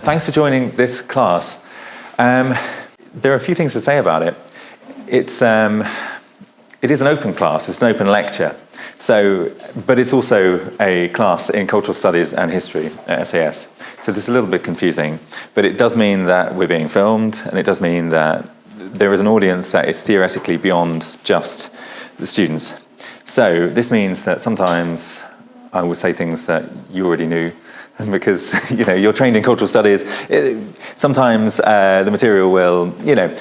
Thanks for joining this class. There are a few things to say about it. It is an open class, it's an open lecture. But it's also a class in cultural studies and history at SAS. So it's a little bit confusing, but it does mean that we're being filmed, and it does mean that there is an audience that is theoretically beyond just the students. So this means that sometimes I will say things that you already knew, because you're trained in cultural studies. Sometimes the material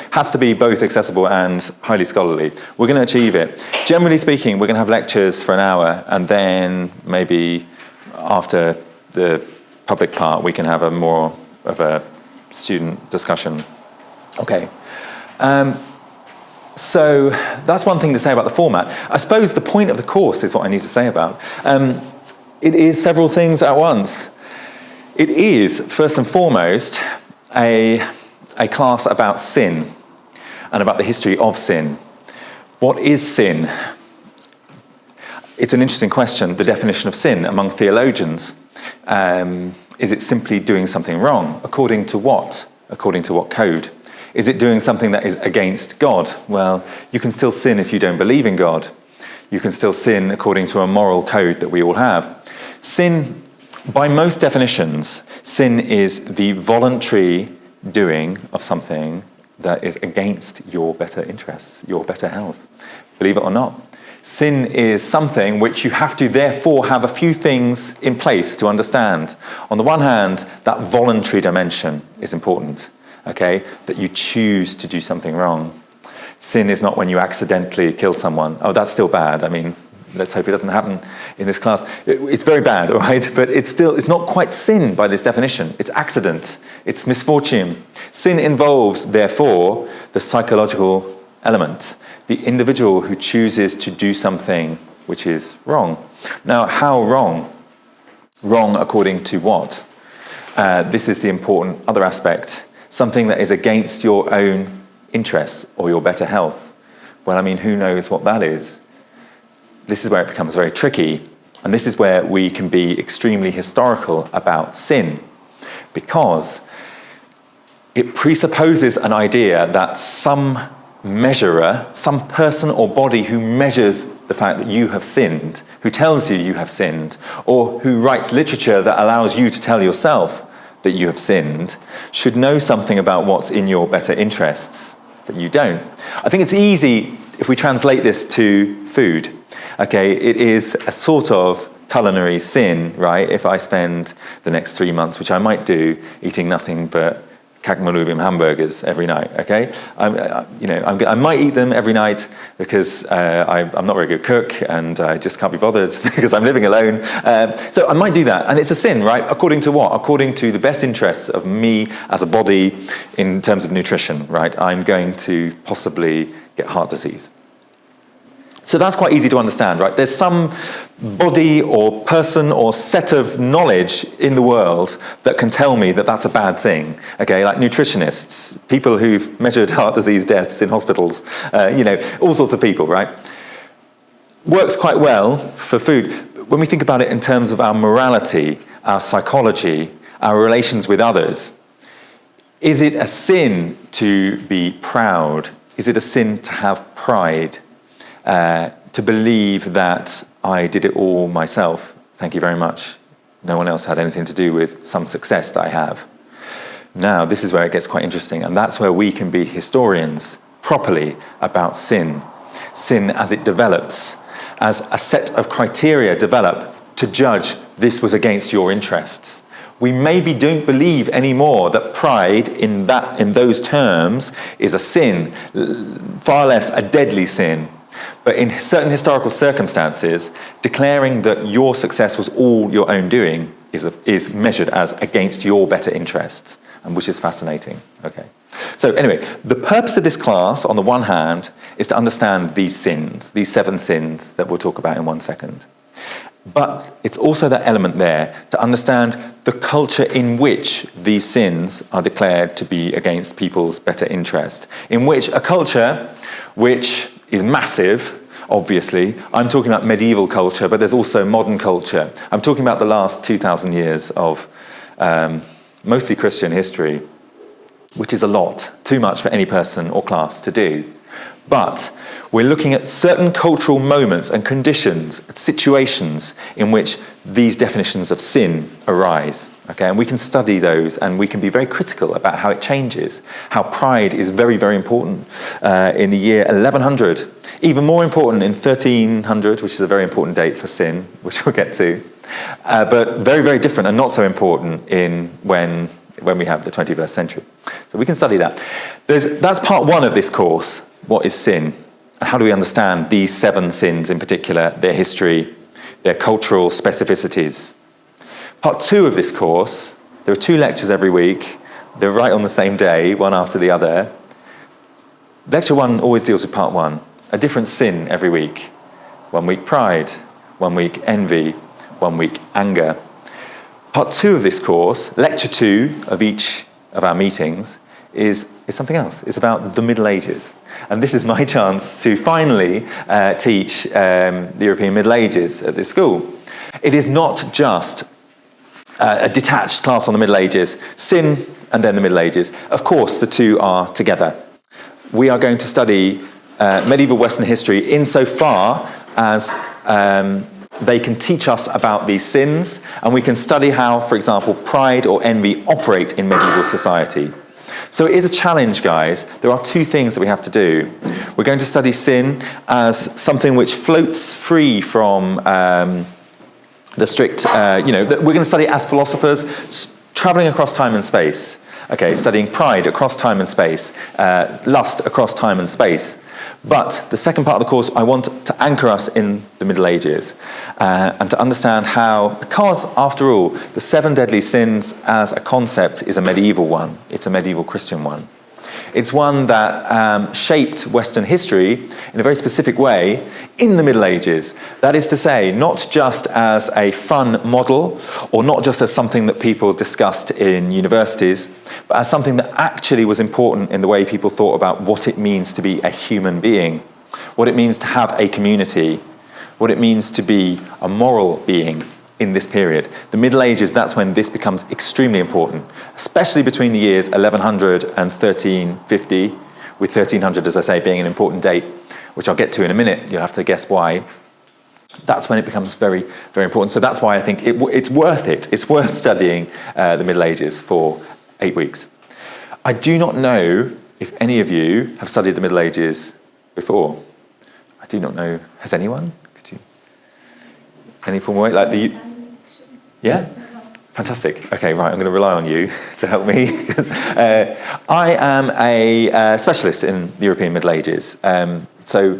has to be both accessible and highly scholarly. We're going to achieve it. Generally speaking, we're going to have lectures for an hour, and then maybe after the public part, we can have a more of a student discussion. Okay. So that's one thing to say about the format. I suppose the point of the course is what I need to say about. It is several things at once. It is, first and foremost, a class about sin and about the history of sin. What is sin? It's an interesting question, the definition of sin among theologians. Is it simply doing something wrong? According to what? According to what code? Is it doing something that is against God? Well, you can still sin if you don't believe in God. You can still sin according to a moral code that we all have. Sin, by most definitions, sin is the voluntary doing of something that is against your better interests, your better health. Believe it or not. Sin is something which you have to therefore have a few things in place to understand. On the one hand, that voluntary dimension is important, okay? That you choose to do something wrong. Sin is not when you accidentally kill someone. Oh, that's still bad. I mean, let's hope it doesn't happen in this class. It's very bad, all right? But it's not quite sin by this definition. It's accident. It's misfortune. Sin involves, therefore, the psychological element, the individual who chooses to do something which is wrong. Now, how wrong? Wrong according to what? This is the important other aspect. Something that is against your own interests or your better health. Well, I mean, who knows what that is? This is where it becomes very tricky, and this is where we can be extremely historical about sin, because it presupposes an idea that some measurer, some person or body who measures the fact that you have sinned, who tells you have sinned, or who writes literature that allows you to tell yourself that you have sinned, should know something about what's in your better interests that you don't. I think it's easy if we translate this to food. Okay, it is a sort of culinary sin, right? If I spend the next 3 months, which I might do, eating nothing but Kakmalubim hamburgers every night, okay? I might eat them every night because I'm not a very good cook and I just can't be bothered because I'm living alone. So I might do that, and it's a sin, right? According to what? According to the best interests of me as a body in terms of nutrition, right? I'm going to possibly get heart disease. So that's quite easy to understand, right? There's some body or person or set of knowledge in the world that can tell me that that's a bad thing, okay? Like nutritionists, people who've measured heart disease deaths in hospitals, all sorts of people, right? Works quite well for food. When we think about it in terms of our morality, our psychology, our relations with others, is it a sin to be proud? Is it a sin to have pride? To believe that I did it all myself, thank you very much. No one else had anything to do with some success that I have. Now, this is where it gets quite interesting, and that's where we can be historians properly about sin. Sin as it develops, as a set of criteria develop to judge this was against your interests. We maybe don't believe anymore that pride in those terms is a sin, far less a deadly sin. But in certain historical circumstances, declaring that your success was all your own doing is measured as against your better interests, and which is fascinating. Okay. So anyway, the purpose of this class, on the one hand, is to understand these sins, these 7 sins that we'll talk about in 1 second. But it's also that element there to understand the culture in which these sins are declared to be against people's better interest, in which a culture which is massive, obviously. I'm talking about medieval culture, but there's also modern culture. I'm talking about the last 2,000 years of mostly Christian history, which is a lot, too much for any person or class to do. But we're looking at certain cultural moments and conditions, situations in which these definitions of sin arise. Okay, and we can study those, and we can be very critical about how it changes, how pride is very, very important in the year 1100, even more important in 1300, which is a very important date for sin, which we'll get to, but very, very different and not so important in when we have the 21st century. So we can study that. That's part one of this course. What is sin? And how do we understand these 7 sins in particular, their history, their cultural specificities? Part 2 of this course, there are 2 lectures every week. They're right on the same day, one after the other. Lecture 1 always deals with part 1, a different sin every week. 1 week pride, 1 week envy, 1 week anger. Part 2 of this course, lecture 2 of each of our meetings, is something else. It's about the Middle Ages. And this is my chance to finally teach the European Middle Ages at this school. It is not just a detached class on the Middle Ages, sin and then the Middle Ages. Of course, the two are together. We are going to study medieval Western history insofar as they can teach us about these sins, and we can study how, for example, pride or envy operate in medieval society. So it is a challenge, guys. There are 2 things that we have to do. We're going to study sin as something which floats free from the strict, we're going to study it as philosophers, traveling across time and space. Okay, studying pride across time and space, lust across time and space. But the second part of the course, I want to anchor us in the Middle Ages and to understand how, because after all, the 7 deadly sins as a concept is a medieval one. It's a medieval Christian one. It's one that shaped Western history in a very specific way in the Middle Ages. That is to say, not just as a fun model or not just as something that people discussed in universities, but as something that actually was important in the way people thought about what it means to be a human being, what it means to have a community, what it means to be a moral being in this period. The Middle Ages, that's when this becomes extremely important, especially between the years 1100 and 1350, with 1300, as I say, being an important date, which I'll get to in a minute. You'll have to guess why. That's when it becomes very, very important. So that's why I think it's worth it. It's worth studying the Middle Ages for 8 weeks. I do not know if any of you have studied the Middle Ages before. I do not know. Has anyone? Could you? Any formal way? Like the... Yeah? Fantastic. Okay, right, I'm going to rely on you to help me. I am a specialist in the European Middle Ages. So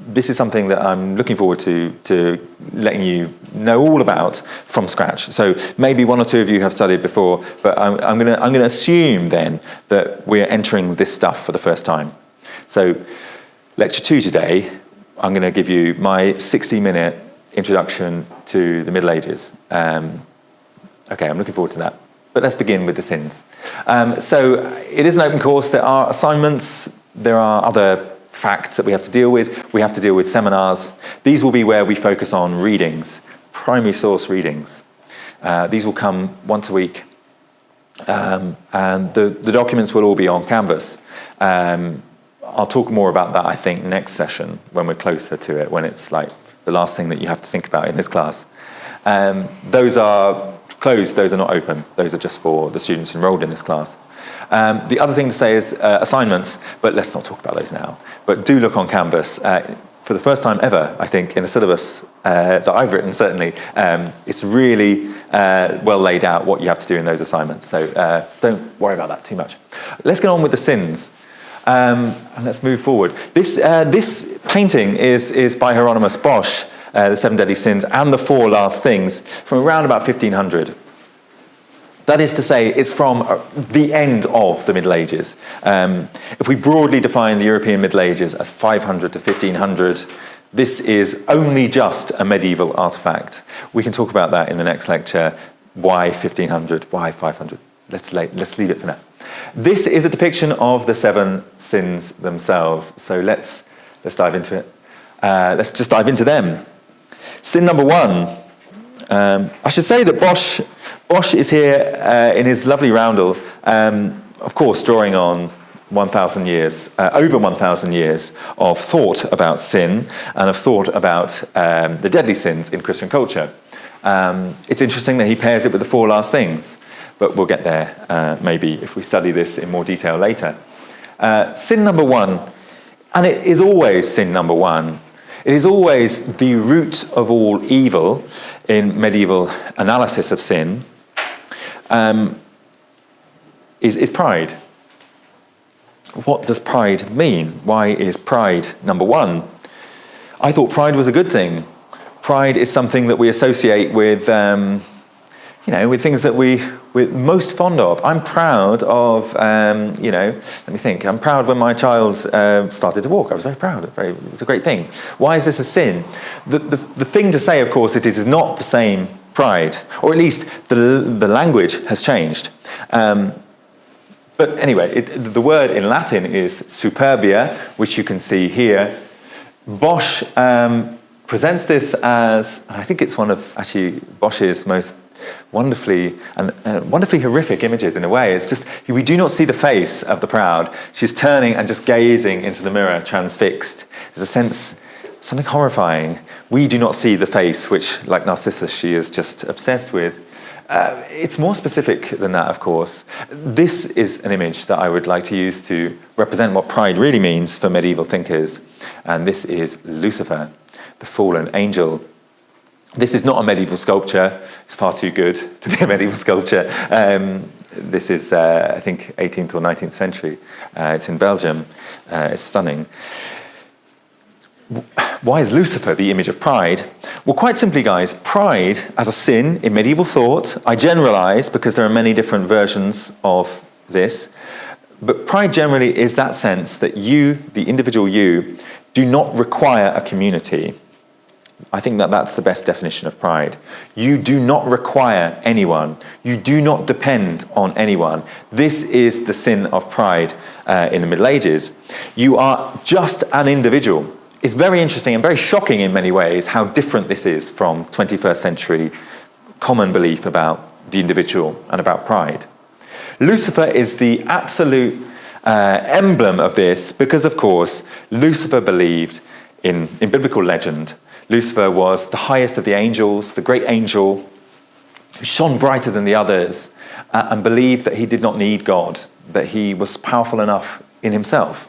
this is something that I'm looking forward to letting you know all about from scratch. So maybe 1 or 2 of you have studied before, but I'm going to assume then that we're entering this stuff for the first time. So lecture 2 today, I'm going to give you my 60-minute introduction to the Middle Ages. Okay, I'm looking forward to that. But let's begin with the sins. So it is an open course. There are assignments. There are other facts that we have to deal with. We have to deal with seminars. These will be where we focus on readings, primary source readings. These will come once a week. And the documents will all be on Canvas. I'll talk more about that, I think, next session when we're closer to it, when it's like the last thing that you have to think about in this class. Those are closed, those are not open. Those are just for the students enrolled in this class. The other thing to say is assignments, but let's not talk about those now. But do look on Canvas. For the first time ever, I think, in a syllabus that I've written, certainly, it's really well laid out what you have to do in those assignments. So don't worry about that too much. Let's get on with the sins. And let's move forward. This painting is by Hieronymus Bosch, the 7 Deadly Sins and the 4 Last Things, from around about 1500. That is to say, it's from the end of the Middle Ages. If we broadly define the European Middle Ages as 500 to 1500, this is only just a medieval artifact. We can talk about that in the next lecture. Why 1500? Why 500? Let's leave it for now. This is a depiction of the 7 sins themselves. So let's dive into it. Let's just dive into them. Sin number 1. I should say that Bosch is here in his lovely roundel, of course, drawing on 1,000 years, over 1,000 years of thought about sin and of thought about the deadly sins in Christian culture. It's interesting that he pairs it with the four last things, but we'll get there maybe if we study this in more detail later. Sin number one, and it is always sin number one, it is always the root of all evil in medieval analysis of sin, is pride. What does pride mean? Why is pride number one? I thought pride was a good thing. Pride is something that we associate with, with things that we're most fond of. I'm proud of, let me think. I'm proud when my child started to walk. I was very proud. It's a great thing. Why is this a sin? The thing to say, of course, it is not the same pride, or at least the language has changed. But anyway, the word in Latin is superbia, which you can see here. Bosch presents this as, I think it's one of actually Bosch's most wonderfully horrific images in a way. It's just, we do not see the face of the proud. She's turning and just gazing into the mirror, transfixed. There's a sense, something horrifying. We do not see the face, which, like Narcissus, she is just obsessed with. It's more specific than that, of course. This is an image that I would like to use to represent what pride really means for medieval thinkers. And this is Lucifer, the fallen angel. This is not a medieval sculpture. It's far too good to be a medieval sculpture. This is, I think, 18th or 19th century. It's in Belgium. It's stunning. Why is Lucifer the image of pride? Well, quite simply, guys, pride as a sin in medieval thought, I generalize because there are many different versions of this, but pride generally is that sense that you, the individual you, do not require a community. I think that that's the best definition of pride. You do not require anyone. You do not depend on anyone. This is the sin of pride in the Middle Ages. You are just an individual. It's very interesting and very shocking in many ways how different this is from 21st century common belief about the individual and about pride. Lucifer is the absolute emblem of this because, of course, Lucifer believed in biblical legend. Lucifer was the highest of the angels, the great angel who shone brighter than the others and believed that he did not need God, that he was powerful enough in himself.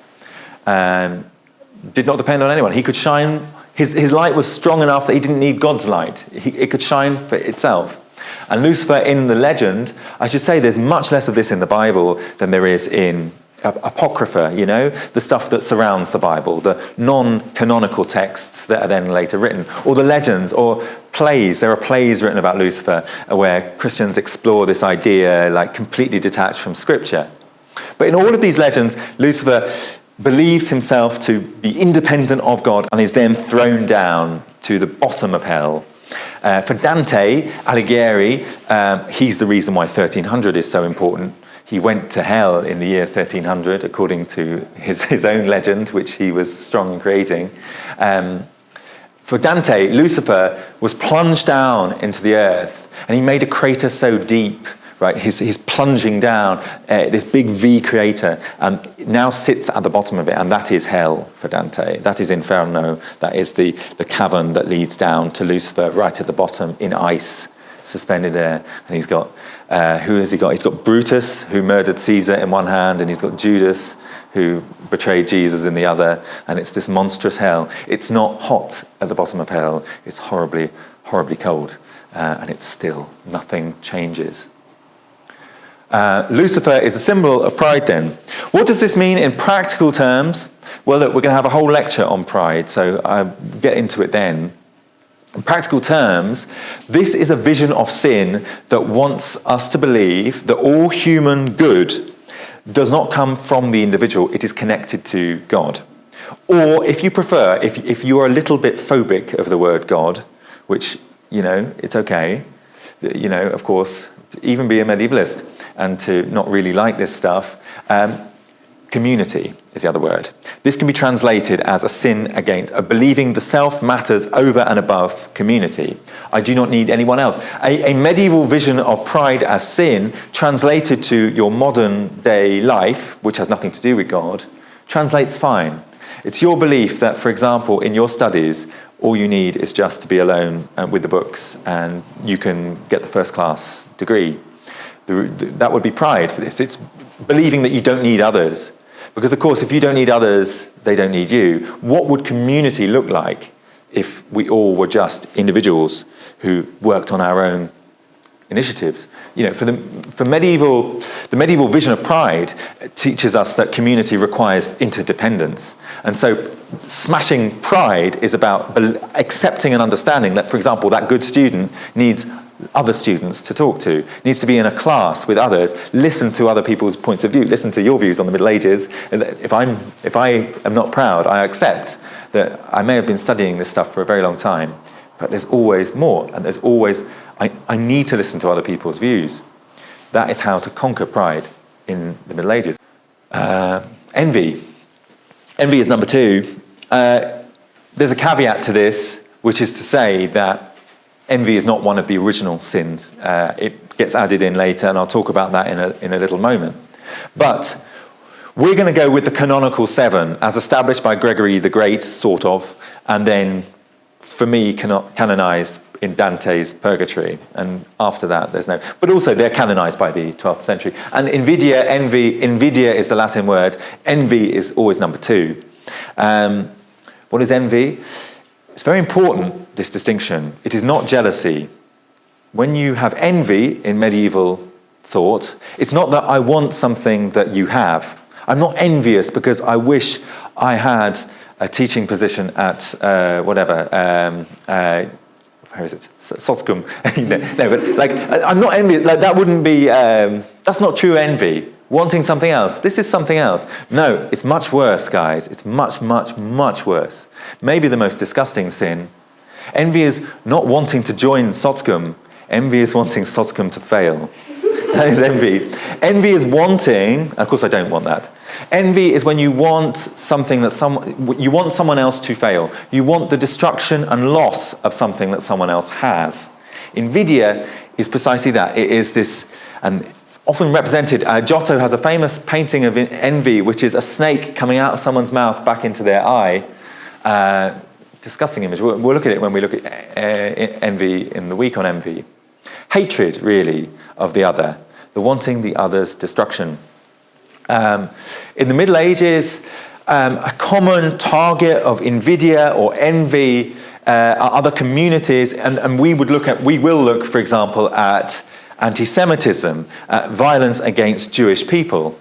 Did not depend on anyone. He could shine, his light was strong enough that he didn't need God's light. It could shine for itself. And Lucifer in the legend, I should say there's much less of this in the Bible than there is in Apocrypha, the stuff that surrounds the Bible, the non-canonical texts that are then later written, or the legends, or plays. There are plays written about Lucifer where Christians explore this idea like completely detached from Scripture. But in all of these legends, Lucifer believes himself to be independent of God and is then thrown down to the bottom of hell. For Dante Alighieri, he's the reason why 1300 is so important. He went to hell in the year 1300, according to his own legend, which he was strong in creating. For Dante, Lucifer was plunged down into the earth, and he made a crater so deep, right? He's plunging down this big V crater, and now sits at the bottom of it, and that is hell for Dante. That is Inferno. That is the cavern that leads down to Lucifer, right at the bottom in ice, suspended there. And he's got, who has he got? He's got Brutus, who murdered Caesar in one hand, and he's got Judas, who betrayed Jesus in the other, and it's this monstrous hell. It's not hot at the bottom of hell. It's horribly, horribly cold, and it's still. Nothing changes. Lucifer is a symbol of pride then. What does this mean in practical terms? Well, look, we're going to have a whole lecture on pride, so I'll get into it then. In practical terms, this is a vision of sin that wants us to believe that all human good does not come from the individual, it is connected to God. Or, if you prefer, if you are a little bit phobic of the word God, which, it's okay, of course, to even be a medievalist and to not really like this stuff, community is the other word. This can be translated as a sin against believing the self matters over and above community. I do not need anyone else. A medieval vision of pride as sin translated to your modern day life, which has nothing to do with God, translates fine. It's your belief that, for example, in your studies, all you need is just to be alone with the books and you can get the first class degree. That would be pride for this. It's believing that you don't need others. Because, of course, if you don't need others, they don't need you. What would community look like if we all were just individuals who worked on our own initiatives? You know, the medieval vision of pride teaches us that community requires interdependence. And so smashing pride is about accepting and understanding that, for example, that good student needs other students to talk to, needs to be in a class with others, listen to other people's points of view, listen to your views on the Middle Ages. If I am not proud, I accept that I may have been studying this stuff for a very long time, but there's always more, and there's always, I need to listen to other people's views. That is how to conquer pride in the Middle Ages. Envy. Envy is number 2. There's a caveat to this, which is to say that envy is not one of the original sins. It gets added in later, and I'll talk about that in a little moment. But we're going to go with the canonical 7, as established by Gregory the Great, sort of, and then, for me, canonized in Dante's Purgatory. And after that, there's no... But also, they're canonized by the 12th century. And invidia is the Latin word. Envy is always number 2. What is envy? It's very important, this distinction. It is not jealousy. When you have envy in medieval thought, it's not that I want something that you have. I'm not envious because I wish I had a teaching position at where is it? Sotscombe. No, but like, I'm not envious. Like, that wouldn't be, that's not true envy. Wanting something else. This is something else. No, it's much worse, guys. It's much, much, much worse. Maybe the most disgusting sin. Envy is not wanting to join Sotscombe. Envy is wanting Sotscombe to fail. That is envy. Envy is wanting, of course I don't want that. Envy is when you want something that you want someone else to fail. You want the destruction and loss of something that someone else has. Invidia is precisely that. It is this, and often represented, Giotto has a famous painting of envy, which is a snake coming out of someone's mouth back into their eye. Disgusting image. We'll look at it when we look at envy in the week on envy. Hatred, really, of the other. The wanting the other's destruction. In the Middle Ages, a common target of invidia or envy are other communities, and we will look, for example, at anti-Semitism, violence against Jewish people.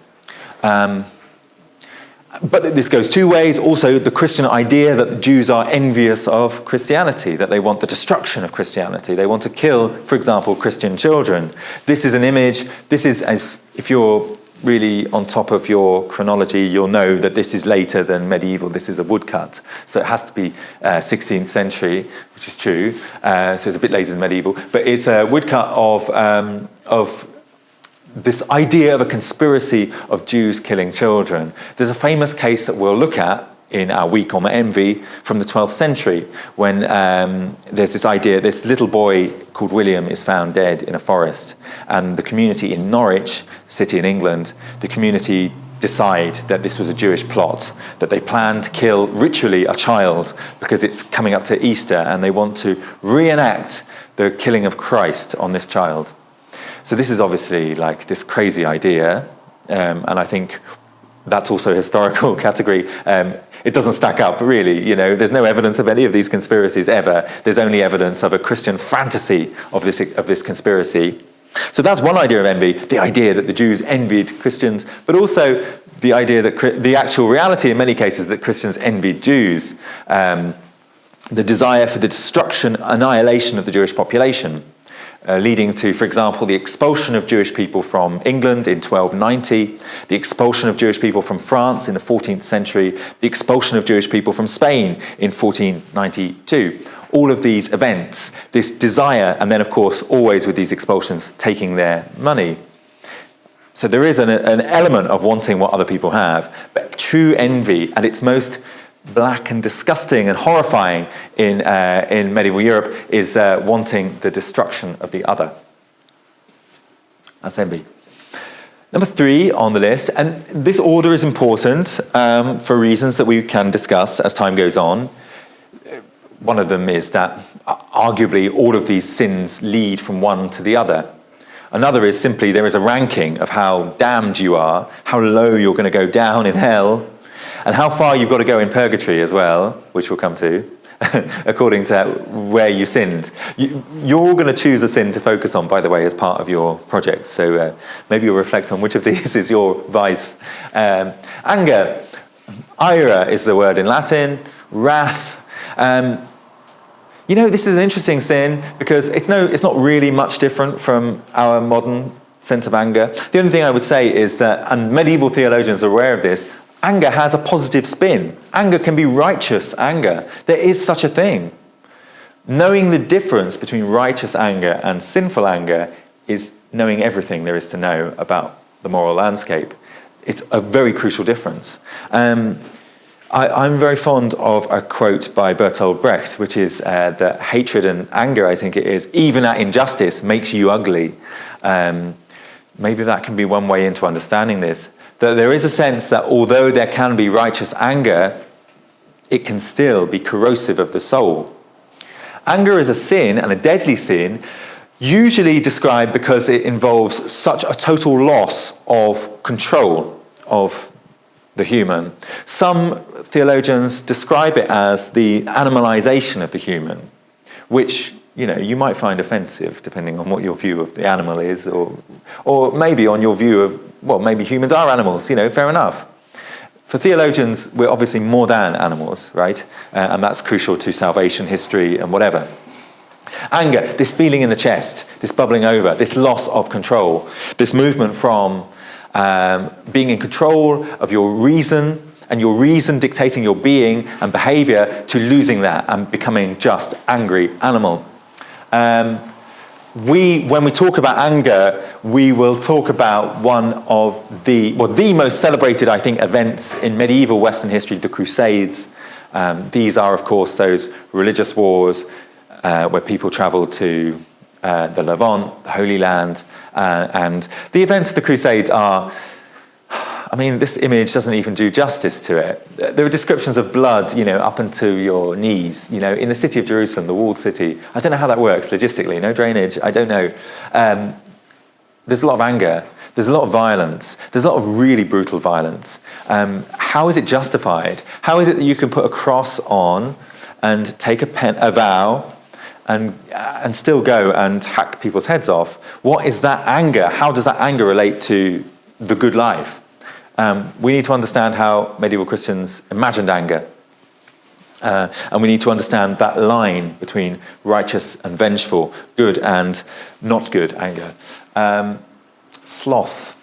But this goes 2 ways. Also, the Christian idea that the Jews are envious of Christianity, that they want the destruction of Christianity. They want to kill, for example, Christian children. This is an image. This is, as if you're really on top of your chronology, you'll know that this is later than medieval. This is a woodcut. So it has to be 16th century, which is true. So it's a bit later than medieval. But it's a woodcut of this idea of a conspiracy of Jews killing children. There's a famous case that we'll look at in our week on envy from the 12th century when there's this idea, this little boy called William is found dead in a forest, and the community in Norwich, city in England, the community decide that this was a Jewish plot, that they plan to kill ritually a child because it's coming up to Easter and they want to reenact the killing of Christ on this child. So this is obviously like this crazy idea, and I think that's also a historical category. It doesn't stack up, really. You know, there's no evidence of any of these conspiracies ever. There's only evidence of a Christian fantasy of this conspiracy. So that's one idea of envy, the idea that the Jews envied Christians, but also the idea that the actual reality in many cases that Christians envied Jews, the desire for the destruction, annihilation of the Jewish population. Leading to, for example, the expulsion of Jewish people from England in 1290, the expulsion of Jewish people from France in the 14th century, the expulsion of Jewish people from Spain in 1492. All of these events, this desire, and then, of course, always with these expulsions, taking their money. So there is an element of wanting what other people have, but true envy at its most black and disgusting and horrifying in medieval Europe is wanting the destruction of the other. That's envy. Number 3 on the list, and this order is important for reasons that we can discuss as time goes on. One of them is that arguably all of these sins lead from one to the other. Another is simply there is a ranking of how damned you are, how low you're going to go down in hell, and how far you've got to go in purgatory as well, which we'll come to, according to where you sinned. You're all going to choose a sin to focus on, by the way, as part of your project. So maybe you'll reflect on which of these is your vice. Anger. Ira is the word in Latin. Wrath. This is an interesting sin because it's not really much different from our modern sense of anger. The only thing I would say is that, and medieval theologians are aware of this, anger has a positive spin. Anger can be righteous anger. There is such a thing. Knowing the difference between righteous anger and sinful anger is knowing everything there is to know about the moral landscape. It's a very crucial difference. I'm very fond of a quote by Bertolt Brecht, which is that hatred and anger, I think it is, even at injustice, makes you ugly. Maybe that can be one way into understanding this. That there is a sense that although there can be righteous anger, it can still be corrosive of the soul. Anger is a sin, and a deadly sin, usually described because it involves such a total loss of control of the human. Some theologians describe it as the animalization of the human, which you might find offensive depending on what your view of the animal is, or maybe on your view of, maybe humans are animals, fair enough. For theologians, we're obviously more than animals, right? And that's crucial to salvation history and whatever. Anger, this feeling in the chest, this bubbling over, this loss of control, this movement from being in control of your reason, and your reason dictating your being and behavior, to losing that and becoming just angry animal. When we talk about anger, we will talk about one of the most celebrated, I think, events in medieval Western history, the Crusades. These are, of course, those religious wars where people traveled to the Levant, the Holy Land, and the events of the Crusades are, this image doesn't even do justice to it. There are descriptions of blood, up into your knees, in the city of Jerusalem, the walled city. I don't know how that works logistically, no drainage, I don't know. There's a lot of anger, there's a lot of violence, there's a lot of really brutal violence. How is it justified? How is it that you can put a cross on and take a vow and still go and hack people's heads off? What is that anger? How does that anger relate to the good life? We need to understand how medieval Christians imagined anger. And we need to understand that line between righteous and vengeful, good and not good anger. Sloth,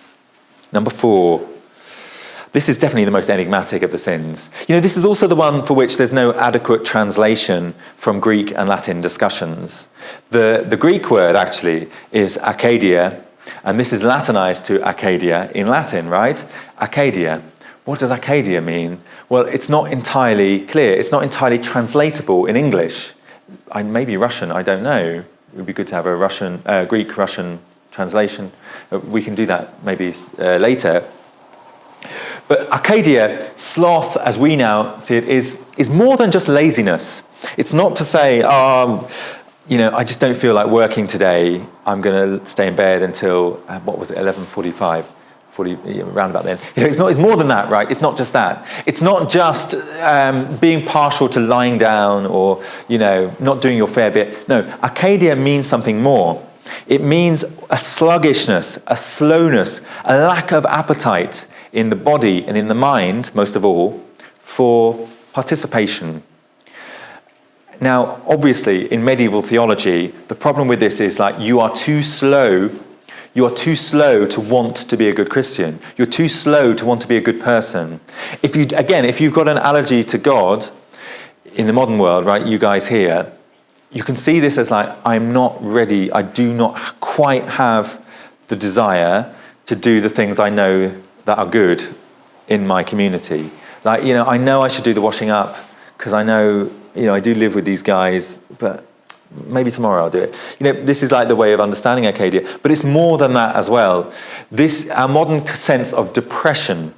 number 4. This is definitely the most enigmatic of the sins. This is also the one for which there's no adequate translation from Greek and Latin discussions. The Greek word, actually, is Arcadia, and this is Latinized to Arcadia in Latin, right? Arcadia. What does Arcadia mean? Well, it's not entirely clear. It's not entirely translatable in English. Maybe Russian, I don't know. It would be good to have a Greek-Russian translation. We can do that maybe later. But Arcadia, sloth, as we now see it, is more than just laziness. It's not to say, I just don't feel like working today. I'm going to stay in bed until, 11:45, around about then. It's more than that, right? It's not just that. It's not just being partial to lying down or, not doing your fair bit. No, Arcadia means something more. It means a sluggishness, a slowness, a lack of appetite in the body and in the mind, most of all, for participation. Now, obviously, in medieval theology, the problem with this is you are too slow to want to be a good Christian. You're too slow to want to be a good person. If you've got an allergy to God in the modern world, right, you guys here, you can see this as I'm not ready, I do not quite have the desire to do the things I know that are good in my community. Like, I know I should do the washing up because I know, I do live with these guys, but maybe tomorrow I'll do it. This is like the way of understanding Arcadia, but it's more than that as well. Our modern sense of depression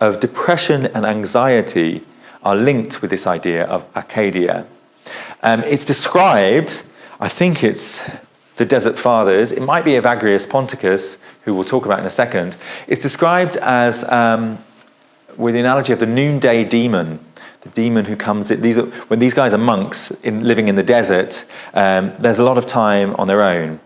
and anxiety are linked with this idea of Arcadia. It's described, I think it's the Desert Fathers, it might be Evagrius Ponticus, who we'll talk about in a second. It's described as, with the analogy of the noonday demon, the demon who comes in. When these guys are monks living in the desert, there's a lot of time on their own.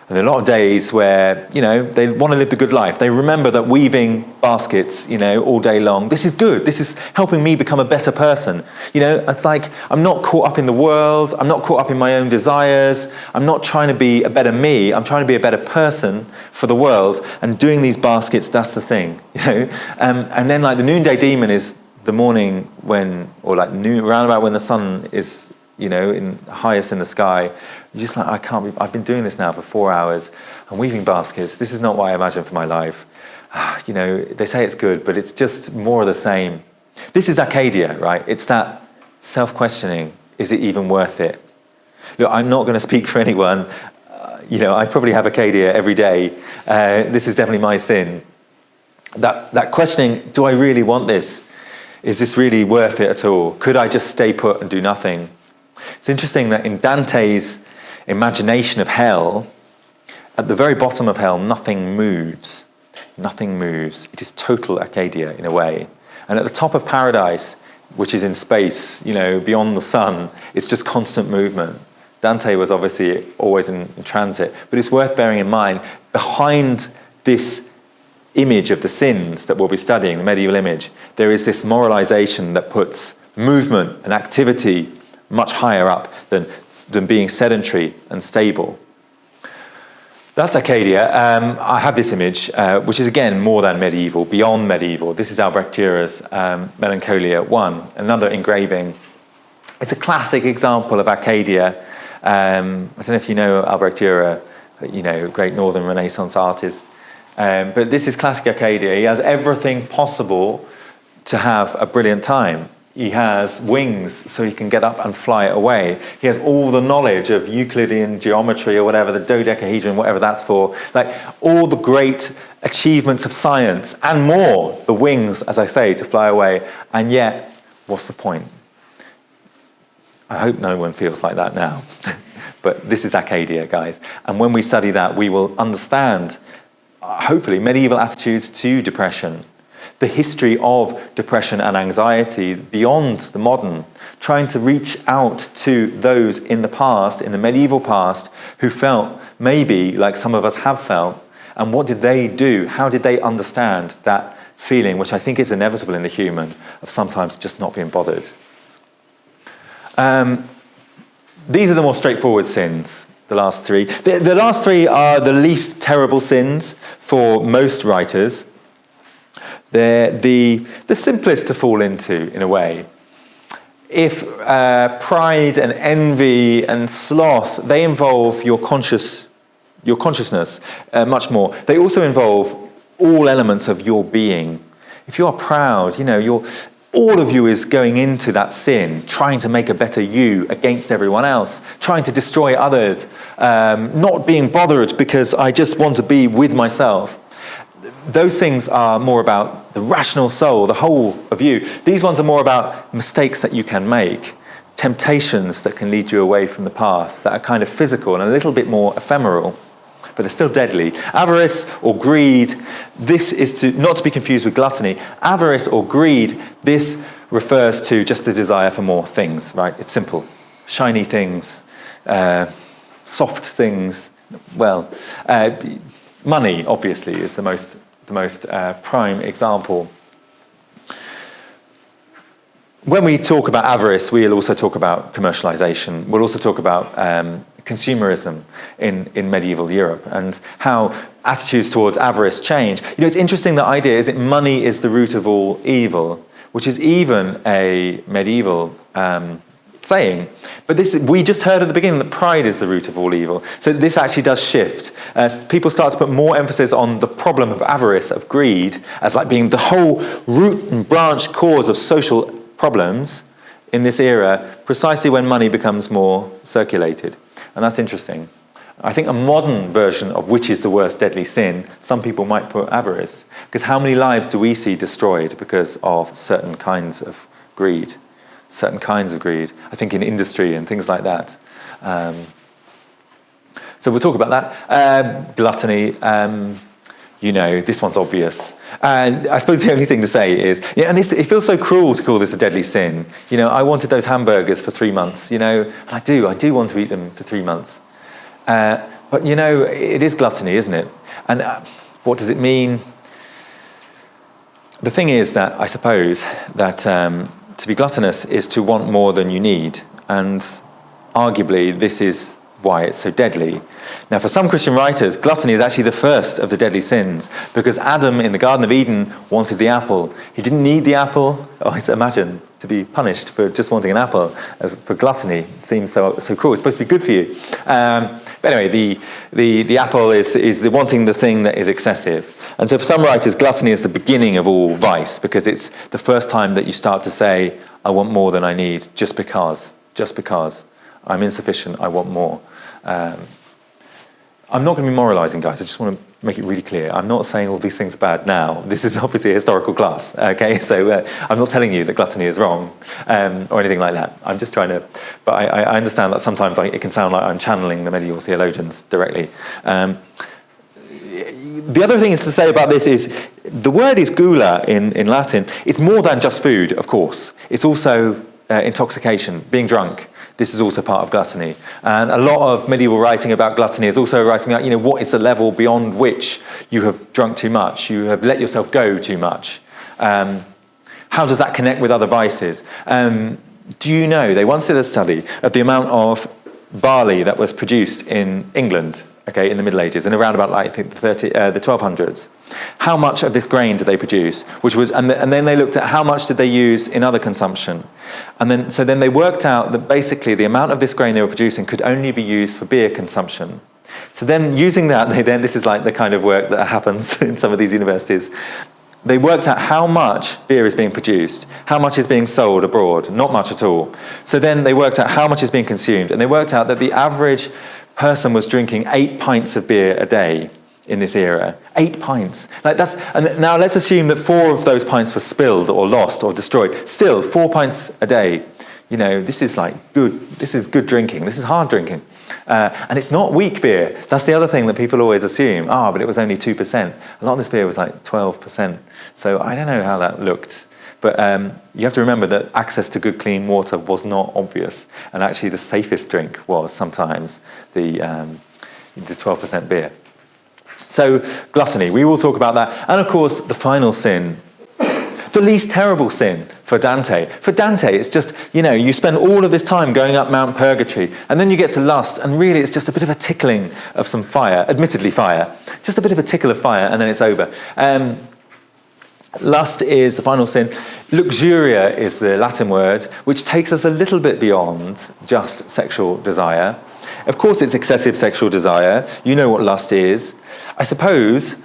And there are a lot of days where, they want to live the good life. They remember that weaving baskets, all day long, this is good. This is helping me become a better person. It's like, I'm not caught up in the world. I'm not caught up in my own desires. I'm not trying to be a better me. I'm trying to be a better person for the world. And doing these baskets, that's the thing, And then like the noonday demon is the morning when, or like noon, around about when the sun is, in highest in the sky. You're just like, I've been doing this now for 4 hours. I'm weaving baskets. This is not what I imagined for my life. They say it's good, but it's just more of the same. This is Arcadia, right? It's that self-questioning. Is it even worth it? Look, I'm not going to speak for anyone. I probably have Arcadia every day. This is definitely my sin. That questioning, do I really want this? Is this really worth it at all? Could I just stay put and do nothing? It's interesting that in Dante's imagination of hell, at the very bottom of hell, nothing moves. Nothing moves. It is total Arcadia in a way. And at the top of paradise, which is in space, beyond the sun, it's just constant movement. Dante was obviously always in transit, but it's worth bearing in mind, behind this image of the sins that we'll be studying, the medieval image, there is this moralization that puts movement and activity much higher up than being sedentary and stable. That's Arcadia. I have this image, which is again more than medieval, beyond medieval. This is Albrecht Dürer's Melancholia 1, another engraving. It's a classic example of Arcadia. I don't know if you know Albrecht Dürer, great Northern Renaissance artist. But this is classic Arcadia. He has everything possible to have a brilliant time. He has wings so he can get up and fly away. He has all the knowledge of Euclidean geometry or whatever, the dodecahedron, whatever that's for. Like all the great achievements of science and more, the wings, as I say, to fly away. And yet, what's the point? I hope no one feels like that now. But this is Arcadia, guys. And when we study that, we will understand, hopefully, medieval attitudes to depression, the history of depression and anxiety beyond the modern, trying to reach out to those in the past, in the medieval past, who felt maybe like some of us have felt. And what did they do? How did they understand that feeling, which I think is inevitable in the human, of sometimes just not being bothered? These are the more straightforward sins, the last three. The last three are the least terrible sins for most writers. They're the simplest to fall into, in a way. If pride and envy and sloth, they involve your consciousness much more. They also involve all elements of your being. If you are proud, all of you is going into that sin, trying to make a better you against everyone else, trying to destroy others, not being bothered because I just want to be with myself. Those things are more about the rational soul, the whole of you. These ones are more about mistakes that you can make, temptations that can lead you away from the path, that are kind of physical and a little bit more ephemeral, but they're still deadly. Avarice or greed, this is not to be confused with gluttony. Avarice or greed, this refers to just the desire for more things, right? It's simple. Shiny things, soft things. Well, money, obviously, is the most prime example. When we talk about avarice, we'll also talk about commercialization. We'll also talk about consumerism in medieval Europe and how attitudes towards avarice change. It's interesting, the idea is that money is the root of all evil, which is even a medieval saying. But we just heard at the beginning that pride is the root of all evil. So this actually does shift. People start to put more emphasis on the problem of avarice, of greed, as like being the whole root and branch cause of social problems in this era, precisely when money becomes more circulated. And that's interesting. I think a modern version of which is the worst deadly sin, some people might put avarice. Because how many lives do we see destroyed because of certain kinds of greed? Certain kinds of greed, I think in industry and things like that. So we'll talk about that. Gluttony, this one's obvious. And I suppose the only thing to say is, and it feels so cruel to call this a deadly sin. I wanted those hamburgers for 3 months, and I do want to eat them for 3 months. But, it is gluttony, isn't it? And what does it mean? The thing is that I suppose that to be gluttonous is to want more than you need. And arguably, this is why it's so deadly. Now, for some Christian writers, gluttony is actually the first of the deadly sins, because Adam in the Garden of Eden wanted the apple. He didn't need the apple. Imagine to be punished for just wanting an apple. As for gluttony, it seems so cruel. It's supposed to be good for you. But anyway, the apple is the wanting the thing that is excessive. And so for some writers, gluttony is the beginning of all vice, because it's the first time that you start to say, I want more than I need, just because. I'm insufficient, I want more. I'm not going to be moralising, guys. I just want to make it really clear. I'm not saying all these things are bad now. This is obviously a historical class, okay? So I'm not telling you that gluttony is wrong or anything like that. I'm just trying to... But I understand that sometimes it can sound like I'm channeling the medieval theologians directly. The other thing is to say about this is the word is gula in Latin. It's more than just food, of course. It's also intoxication, being drunk. This is also part of gluttony. And a lot of medieval writing about gluttony is also writing about, what is the level beyond which you have drunk too much, you have let yourself go too much. How does that connect with other vices? Do you know, they once did a study of the amount of barley that was produced in England, in the Middle Ages, and around about, I think, the 1200s. How much of this grain did they produce? And then they looked at how much did they use in other consumption. And then they worked out that basically the amount of this grain they were producing could only be used for beer consumption. So then using that, this is like the kind of work that happens in some of these universities. They worked out how much beer is being produced, how much is being sold abroad, not much at all. So then they worked out how much is being consumed, and they worked out that the average person was drinking 8 pints of beer a day in this era. 8 pints. And now let's assume that 4 of those pints were spilled or lost or destroyed. Still, 4 pints a day. This is good. This is good drinking. This is hard drinking. And it's not weak beer. That's the other thing that people always assume. But it was only 2%. A lot of this beer was 12%. So I don't know how that looked. But you have to remember that access to good, clean water was not obvious. And actually the safest drink was sometimes the 12% beer. So gluttony, we will talk about that. And of course, the final sin, the least terrible sin for Dante. For Dante, it's just, you spend all of this time going up Mount Purgatory, and then you get to lust, and really it's just a bit of a tickling of some fire, admittedly fire, just a bit of a tickle of fire, and then it's over. Lust is the final sin. Luxuria is the Latin word, which takes us a little bit beyond just sexual desire. Of course, it's excessive sexual desire. You know what lust is. I suppose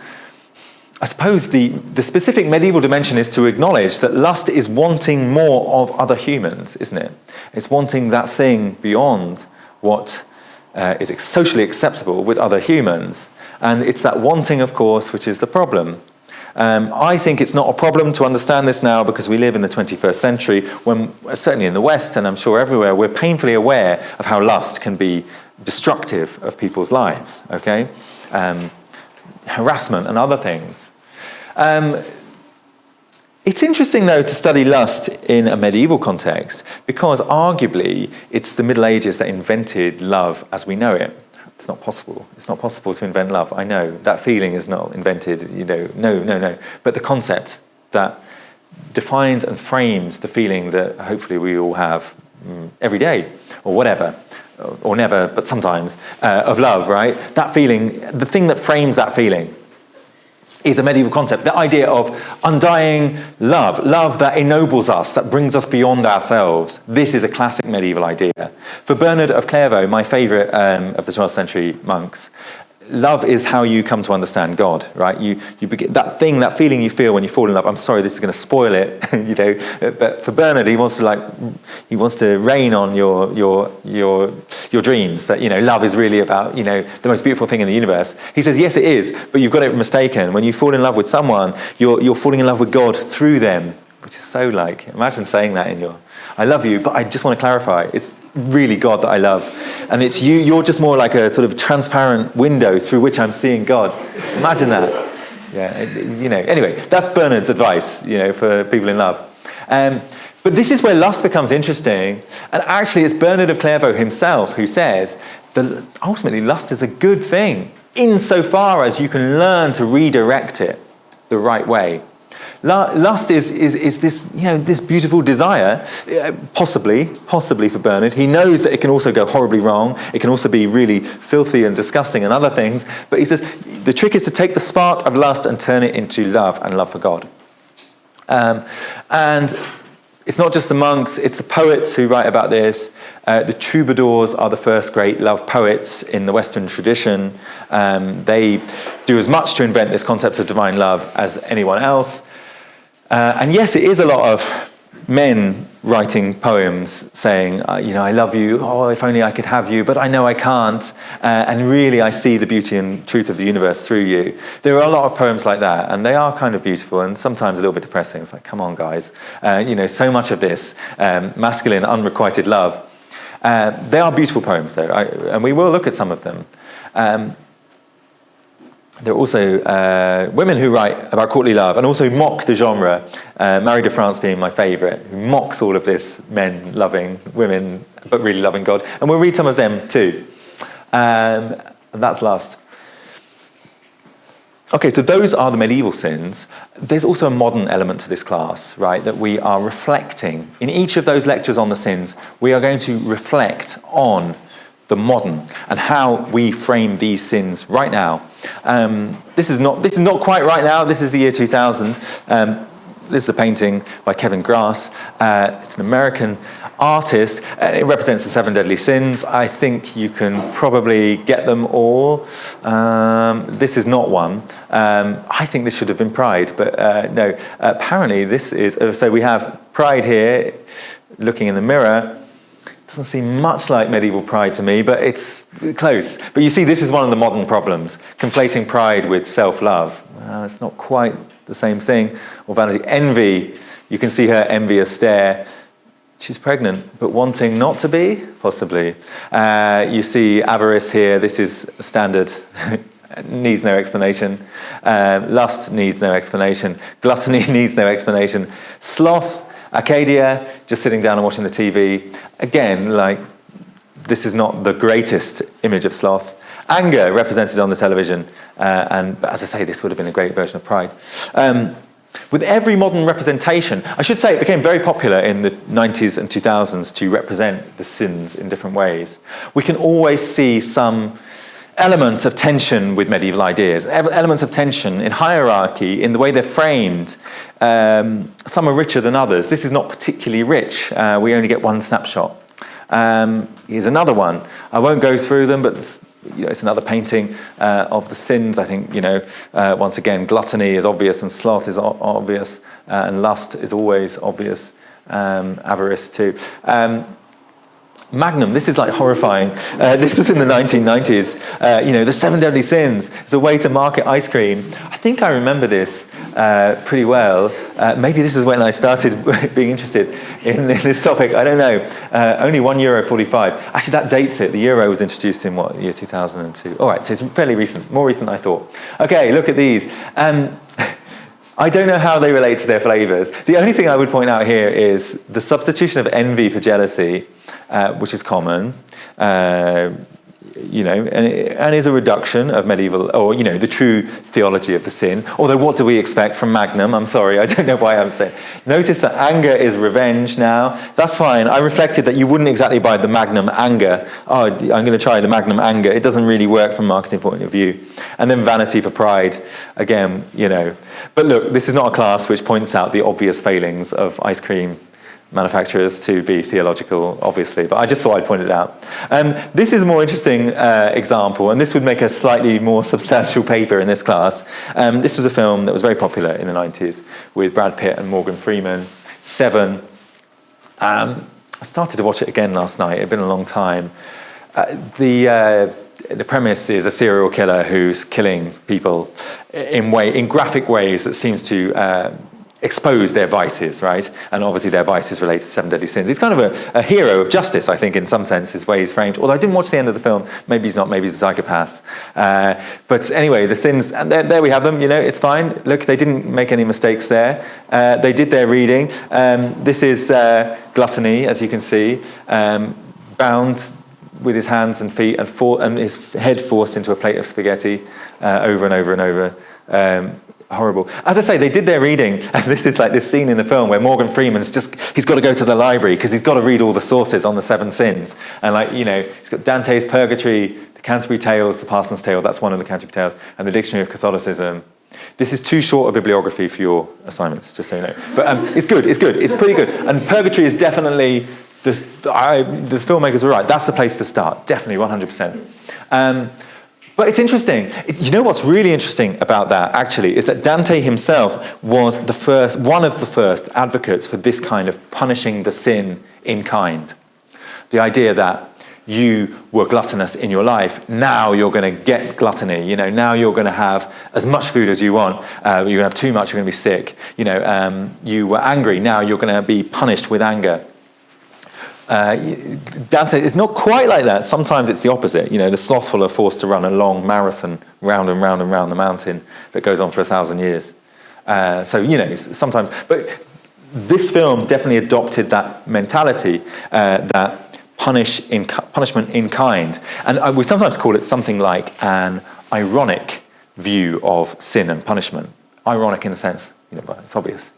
the specific medieval dimension is to acknowledge that lust is wanting more of other humans, isn't it? It's wanting that thing beyond what is socially acceptable with other humans. And it's that wanting, of course, which is the problem. I think it's not a problem to understand this now because we live in the 21st century when, certainly in the West and I'm sure everywhere, we're painfully aware of how lust can be destructive of people's lives, okay? Harassment and other things. It's interesting, though, to study lust in a medieval context because arguably it's the Middle Ages that invented love as we know it. It's not possible. It's not possible to invent love. I know that feeling is not invented, no. But the concept that defines and frames the feeling that hopefully we all have every day or whatever, or never, but sometimes, of love, right? That feeling, the thing that frames that feeling is a medieval concept. The idea of undying love, love that ennobles us, that brings us beyond ourselves. This is a classic medieval idea. For Bernard of Clairvaux, my favourite of the 12th century monks, love is how you come to understand God, right? You begin, that feeling you feel when you fall in love. I'm sorry, this is going to spoil it, But for Bernard, he wants to rain on your dreams. That love is really about the most beautiful thing in the universe. He says yes, it is, but you've got it mistaken. When you fall in love with someone, you're falling in love with God through them, which is so imagine saying that in your. I love you, but I just want to clarify, it's really God that I love. And it's you're just more like a sort of transparent window through which I'm seeing God. Imagine that. Yeah, anyway, that's Bernard's advice, for people in love. But this is where lust becomes interesting. And actually, it's Bernard of Clairvaux himself who says that ultimately lust is a good thing, insofar as you can learn to redirect it the right way. Lust is this this beautiful desire, possibly for Bernard. He knows that it can also go horribly wrong. It can also be really filthy and disgusting and other things. But he says the trick is to take the spark of lust and turn it into love and love for God. And it's not just the monks, it's the poets who write about this. The troubadours are the first great love poets in the Western tradition. They do as much to invent this concept of divine love as anyone else. And yes, it is a lot of men writing poems saying, I love you, oh, if only I could have you, but I know I can't, and really I see the beauty and truth of the universe through you. There are a lot of poems like that, and they are kind of beautiful and sometimes a little bit depressing. It's like, come on, guys. So much of this masculine, unrequited love. They are beautiful poems, though, and we will look at some of them. There are also women who write about courtly love and also mock the genre. Marie de France being my favourite, who mocks all of this, men loving women, but really loving God. And we'll read some of them too. And that's lust. Okay, so those are the medieval sins. There's also a modern element to this class, right, that we are reflecting. In each of those lectures on the sins, we are going to reflect on the modern and how we frame these sins right now. This is not quite right now. This is the year 2000. This is a painting by Kevin Grass. It's an American artist. It represents the 7 deadly sins. I think you can probably get them all. This is not one. I think this should have been pride, but no. Apparently this is, so we have pride here, looking in the mirror. Doesn't seem much like medieval pride to me, but it's close. But you see, this is one of the modern problems, conflating pride with self-love. Well, it's not quite the same thing. Or vanity. Envy, you can see her envious stare. She's pregnant, but wanting not to be, possibly. You see avarice here. This is standard, needs no explanation. Lust needs no explanation. Gluttony needs no explanation. Sloth, Arcadia, just sitting down and watching the TV. Again, this is not the greatest image of sloth. Anger represented on the television. But as I say, this would have been a great version of pride. With every modern representation, I should say it became very popular in the 90s and 2000s to represent the sins in different ways. We can always see some element of tension with medieval ideas, elements of tension in hierarchy, in the way they're framed. Some are richer than others. This is not particularly rich. We only get one snapshot. Here's another one. I won't go through them, but it's another painting of the sins. I think, once again, gluttony is obvious and sloth is obvious, and lust is always obvious, avarice too. Magnum, this is horrifying. This was in the 1990s. The 7 deadly sins is a way to market ice cream. I think I remember this pretty well. Maybe this is when I started being interested in this topic. I don't know. Only €1.45. Actually, that dates it. The euro was introduced in year 2002. All right, so it's fairly recent, more recent than I thought. Okay, look at these. I don't know how they relate to their flavours. The only thing I would point out here is the substitution of envy for jealousy, which is common. and is a reduction of medieval, or, the true theology of the sin. Although what do we expect from Magnum? I'm sorry, I don't know why I'm saying. Notice that anger is revenge now. That's fine. I reflected that you wouldn't exactly buy the Magnum anger. Oh, I'm going to try the Magnum anger. It doesn't really work from a marketing point of view. And then vanity for pride, again, But look, this is not a class which points out the obvious failings of ice cream manufacturers to be theological, obviously, but I just thought I'd point it out. This is a more interesting example, and this would make a slightly more substantial paper in this class. This was a film that was very popular in the 90s with Brad Pitt and Morgan Freeman, Seven. I started to watch it again last night. It had been a long time. The premise is a serial killer who's killing people in graphic ways that seems to expose their vices, right? And obviously their vices relate to the 7 deadly sins. He's kind of a hero of justice, I think, in some sense, is the way he's framed. Although I didn't watch the end of the film. Maybe he's not, maybe he's a psychopath. But anyway, the sins, and there we have them, it's fine. Look, they didn't make any mistakes there. They did their reading. This is Gluttony, as you can see, bound with his hands and feet and his head forced into a plate of spaghetti over and over and over. Horrible. As I say, they did their reading, and this is like this scene in the film where Morgan Freeman's he's got to go to the library because he's got to read all the sources on the 7 sins. And he's got Dante's Purgatory, the Canterbury Tales, the Parson's Tale, that's one of the Canterbury Tales, and the Dictionary of Catholicism. This is too short a bibliography for your assignments, just so you know. But it's good, it's pretty good. And Purgatory is definitely, the filmmakers were right, that's the place to start, definitely, 100%. But it's interesting. You know what's really interesting about that, actually, is that Dante himself was one of the first advocates for this kind of punishing the sin in kind. The idea that you were gluttonous in your life, now you're going to get gluttony. Now you're going to have as much food as you want. You're going to have too much, you're going to be sick. You were angry, now you're going to be punished with anger. Dante is not quite like that. Sometimes it's the opposite. The slothful are forced to run a long marathon round and round and round the mountain that goes on for 1,000 years. Sometimes. But this film definitely adopted that mentality, that punishment in kind. And we sometimes call it something like an ironic view of sin and punishment. Ironic in the sense, but it's obvious.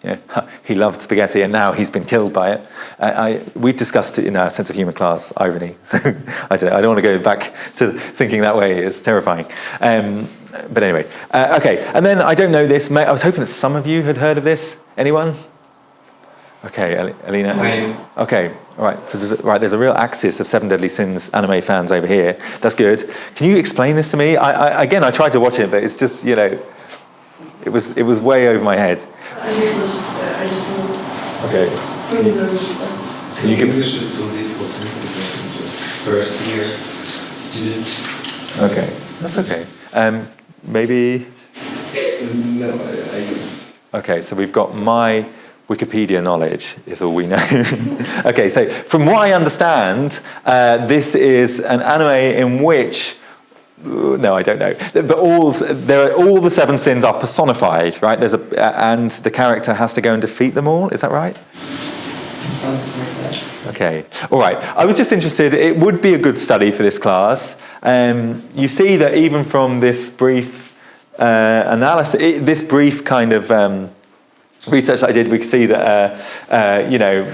He loved spaghetti and now he's been killed by it. We discussed it in our sense of humour class, irony. So I don't want to go back to thinking that way. It's terrifying. But anyway, okay. And then I don't know this. I was hoping that some of you had heard of this. Anyone? Okay, Alina. Okay, all right. So there's a real axis of 7 Deadly Sins anime fans over here. That's good. Can you explain this to me? I tried to watch it, but it's just It was way over my head. Okay. Can you give us? English is only for first year students. Okay, that's okay. Maybe. No, I. Okay, so we've got my Wikipedia knowledge is all we know. Okay, so from what I understand, this is an anime in which. No, I don't know. But all the 7 sins are personified, right? And the character has to go and defeat them all. Is that right? Something like that. Okay. All right. I was just interested. It would be a good study for this class. You see that even from this brief analysis, this brief kind of research that I did, we can see that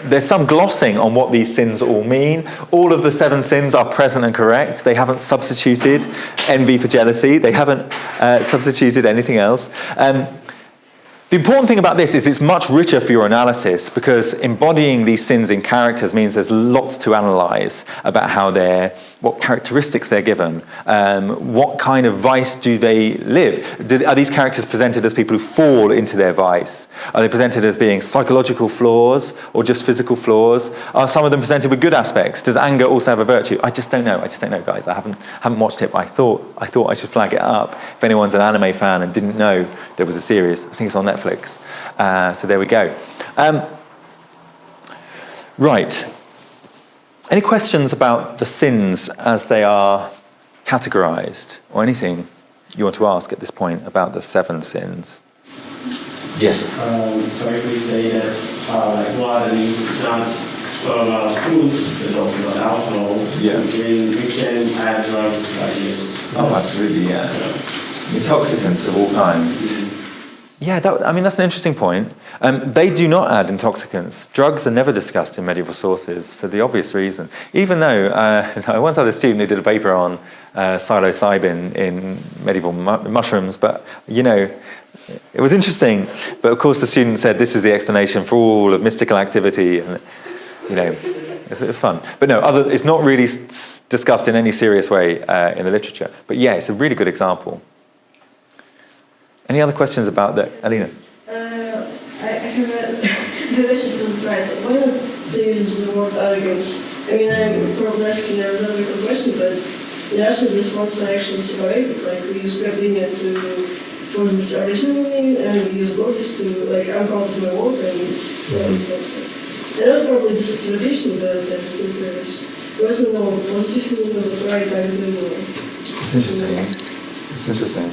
there's some glossing on what these sins all mean. All of the 7 sins are present and correct. They haven't substituted envy for jealousy. They haven't substituted anything else. The important thing about this is it's much richer for your analysis because embodying these sins in characters means there's lots to analyse about what characteristics they're given, what kind of vice do they live. Are these characters presented as people who fall into their vice? Are they presented as being psychological flaws or just physical flaws? Are some of them presented with good aspects? Does anger also have a virtue? I just don't know, guys. I haven't watched it, but I thought I should flag it up. If anyone's an anime fan and didn't know there was a series, I think it's on Netflix. So there we go. Right. Any questions about the sins as they are categorized, or anything you want to ask at this point about the 7 sins? Yes. So if we say that gluttony is not from food is also not alcohol. Yeah. We can add drugs like this. Oh, absolutely, yeah. Intoxicants of all kinds. Yeah, that's an interesting point. They do not add intoxicants. Drugs are never discussed in medieval sources for the obvious reason. Even though I once had a student who did a paper on psilocybin in medieval mushrooms, but it was interesting. But of course, the student said this is the explanation for all of mystical activity, and it's fun. But no, it's not really discussed in any serious way in the literature. But yeah, it's a really good example. Any other questions about that, Alina? I have a question to try. Why not to use the word arrogance? I mean, I'm probably asking a rhetorical question, but in Russian, these words are actually separated. Like, we use Gabrinia for this original meaning, and we use bodies to, like, I'm proud of my work, and so on and so forth. And that's probably just a tradition, but I'm still curious. Where's the positive meaning of the pride times everywhere? It's interesting.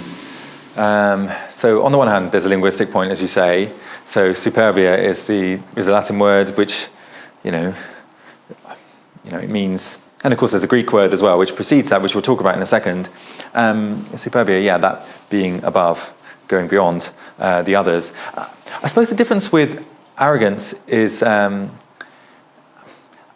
So on the one hand, there's a linguistic point, as you say. So superbia is the Latin word, which, it means, and of course there's a Greek word as well, which precedes that, which we'll talk about in a second. Superbia, yeah, that being above, going beyond the others. I suppose the difference with arrogance is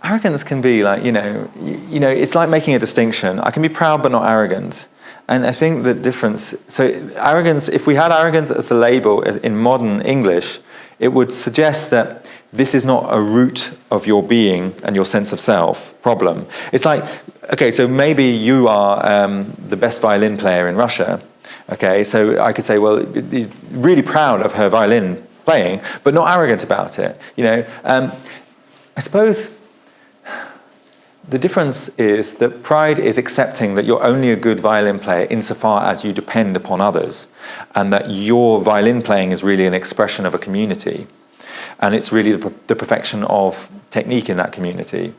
arrogance can be like, it's like making a distinction. I can be proud but not arrogant. And I think the difference, so arrogance, if we had arrogance as the label in modern English, it would suggest that this is not a root of your being and your sense of self problem. It's like, okay, so maybe you are the best violin player in Russia. Okay, so I could say, well, he's really proud of her violin playing, but not arrogant about it. I suppose the difference is that pride is accepting that you're only a good violin player insofar as you depend upon others, and that your violin playing is really an expression of a community, and it's really the perfection of technique in that community.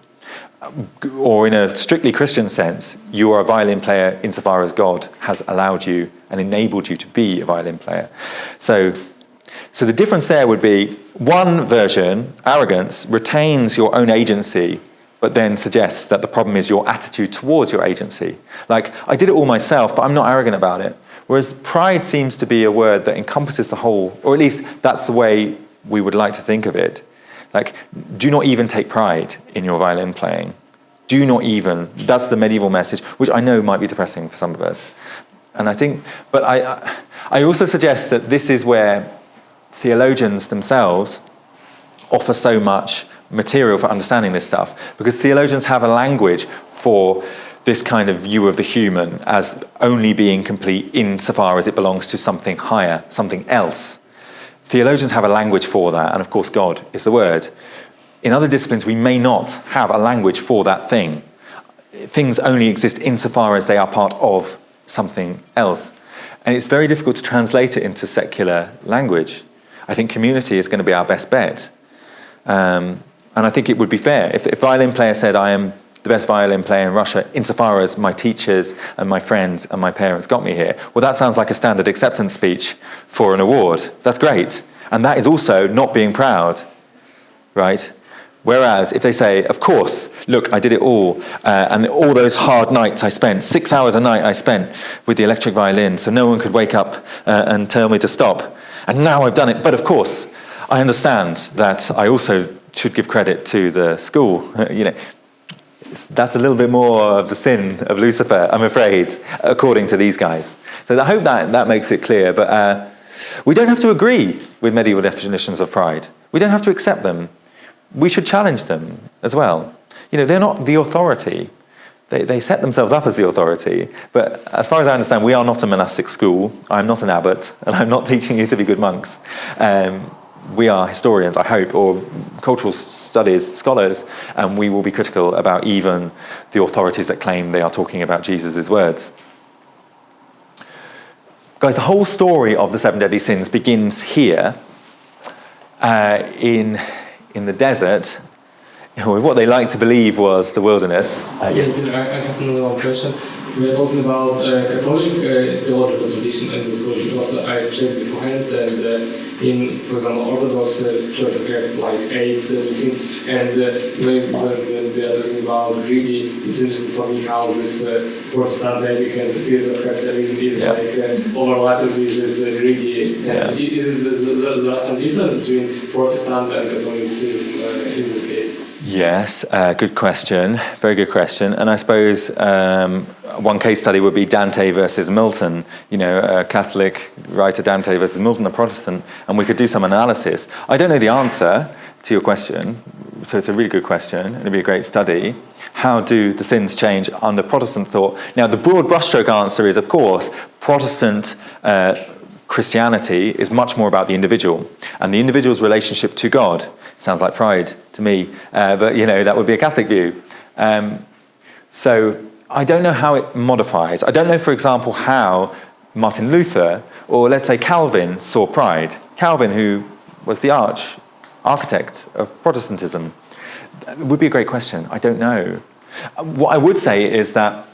Or in a strictly Christian sense, you are a violin player insofar as God has allowed you and enabled you to be a violin player. So the difference there would be, one version, arrogance, retains your own agency, but then suggests that the problem is your attitude towards your agency. Like, I did it all myself, but I'm not arrogant about it. Whereas pride seems to be a word that encompasses the whole, or at least that's the way we would like to think of it. Like, do not even take pride in your violin playing. Do not even. That's the medieval message, which I know might be depressing for some of us. And I think, but I also suggest that this is where theologians themselves offer so much material for understanding this stuff, because theologians have a language for this kind of view of the human as only being complete insofar as it belongs to something higher, something else. Theologians have a language for that, and of course God is the word. In other disciplines, we may not have a language for that thing. Things only exist insofar as they are part of something else. And it's very difficult to translate it into secular language. I think community is going to be our best bet. And I think it would be fair. If a violin player said, I am the best violin player in Russia insofar as my teachers and my friends and my parents got me here, well, that sounds like a standard acceptance speech for an award. That's great. And that is also not being proud, right? Whereas if they say, of course, look, I did it all, and all those hard nights I spent, 6 hours a night I spent with the electric violin, so no one could wake up and tell me to stop. And now I've done it. But of course, I understand that I also should give credit to the school. That's a little bit more of the sin of Lucifer, I'm afraid, according to these guys. So I hope that makes it clear. But we don't have to agree with medieval definitions of pride. We don't have to accept them. We should challenge them as well. They're not the authority. They set themselves up as the authority. But as far as I understand, we are not a monastic school. I'm not an abbot, and I'm not teaching you to be good monks. We are historians, I hope, or cultural studies scholars, and we will be critical about even the authorities that claim they are talking about Jesus' words. Guys, the whole story of the 7 deadly sins begins here in the desert, with what they like to believe was the wilderness. Yes. I have another one question. we're talking about Catholic theological tradition in this school, because I checked beforehand, and in, for example, Orthodox Church we have like 8 sins, and when we are talking about greedy, it's interesting for me how this Protestant ethic and the spirit of capitalism is like overlapping with this greedy. There are some difference between Protestant and Catholicism in this case? Yes, good question. Very good question. And I suppose one case study would be Dante versus Milton. You know, a Catholic writer Dante versus Milton, a Protestant, and we could do some analysis. I don't know the answer to your question, so it's a really good question. It'd be a great study. How do the sins change under Protestant thought? Now, the broad brushstroke answer is, of course, Protestant Christianity is much more about the individual and the individual's relationship to God. Sounds like pride to me, but you know, that would be a Catholic view. So I don't know how it modifies. I don't know, for example, how Martin Luther, or let's say Calvin, saw pride. Calvin, who was the architect of Protestantism. It would be a great question. I don't know. What I would say is that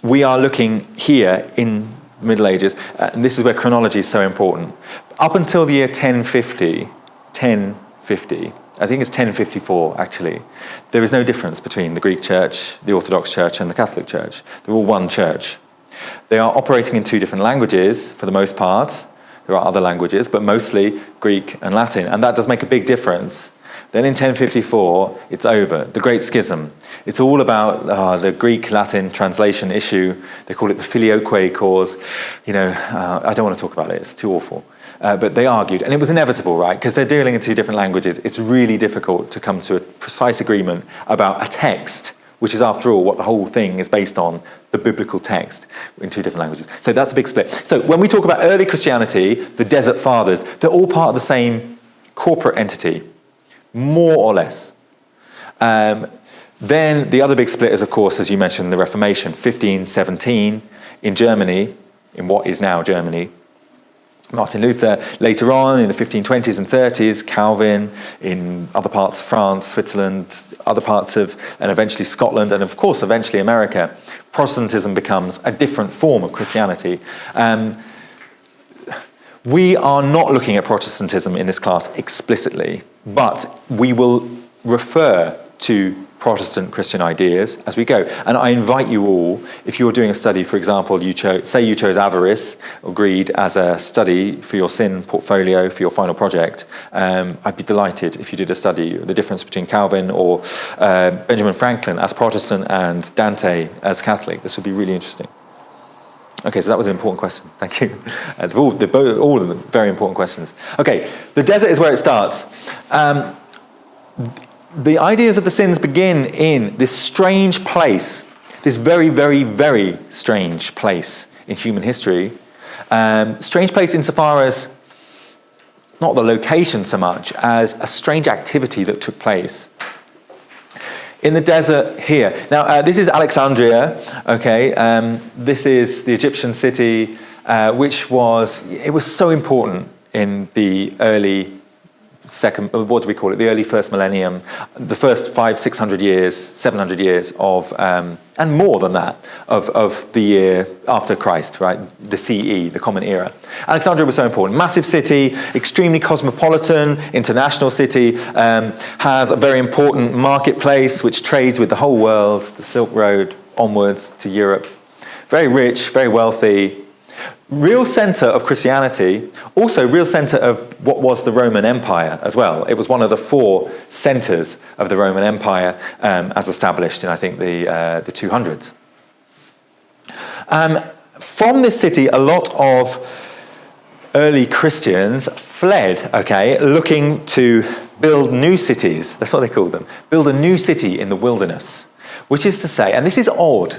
we are looking here in the Middle Ages, and this is where chronology is so important. Up until the year 1050, I think it's 1054 actually, there is no difference between the Greek Church, the Orthodox Church, and the Catholic Church. They're all one church. They are operating in 2 different languages for the most part. There are other languages, but mostly Greek and Latin, and that does make a big difference. Then in 1054, it's over, the Great Schism. It's all about the Greek-Latin translation issue. They call it the filioque cause. You know, I don't want to talk about it, it's too awful. But they argued, and it was inevitable, right? Because they're dealing in 2 different languages. It's really difficult to come to a precise agreement about a text, which is, after all, what the whole thing is based on, the biblical text, in 2 different languages. So that's a big split. So when we talk about early Christianity, the Desert Fathers, they're all part of the same corporate entity, more or less. Then the other big split is, of course, as you mentioned, the Reformation, 1517 in Germany, in what is now Germany. Martin Luther later on in the 1520s and 30s, Calvin in other parts of France, Switzerland, other parts of, and eventually Scotland, and of course eventually America. Protestantism becomes a different form of Christianity. We are not looking at Protestantism in this class explicitly, but we will refer to Protestant Christian ideas as we go. And I invite you all, if you're doing a study, for example, you chose avarice or greed as a study for your sin portfolio, for your final project, I'd be delighted if you did a study, the difference between Calvin or Benjamin Franklin as Protestant and Dante as Catholic. This would be really interesting. Okay, so that was an important question. Thank you. All of them very important questions. Okay, the desert is where it starts. The ideas of the sins begin in this strange place, this very, very, very strange place in human history. Strange place insofar as not the location so much as a strange activity that took place. In the desert here. Now, this is Alexandria, okay? This is the Egyptian city, which was so important in the early the early first millennium, the first 500-600 years, 700 years of, and more than that, of the year after Christ, right? The CE, the Common Era. Alexandria was so important. Massive city, extremely cosmopolitan, international city, has a very important marketplace which trades with the whole world, the Silk Road onwards to Europe. Very rich, very wealthy. Real centre of Christianity, also real centre of what was the Roman Empire as well. It was one of the 4 centres of the Roman Empire as established in, I think, the 200s. From this city, a lot of early Christians fled, okay, looking to build new cities. That's what they called them. Build a new city in the wilderness, which is to say, and this is odd,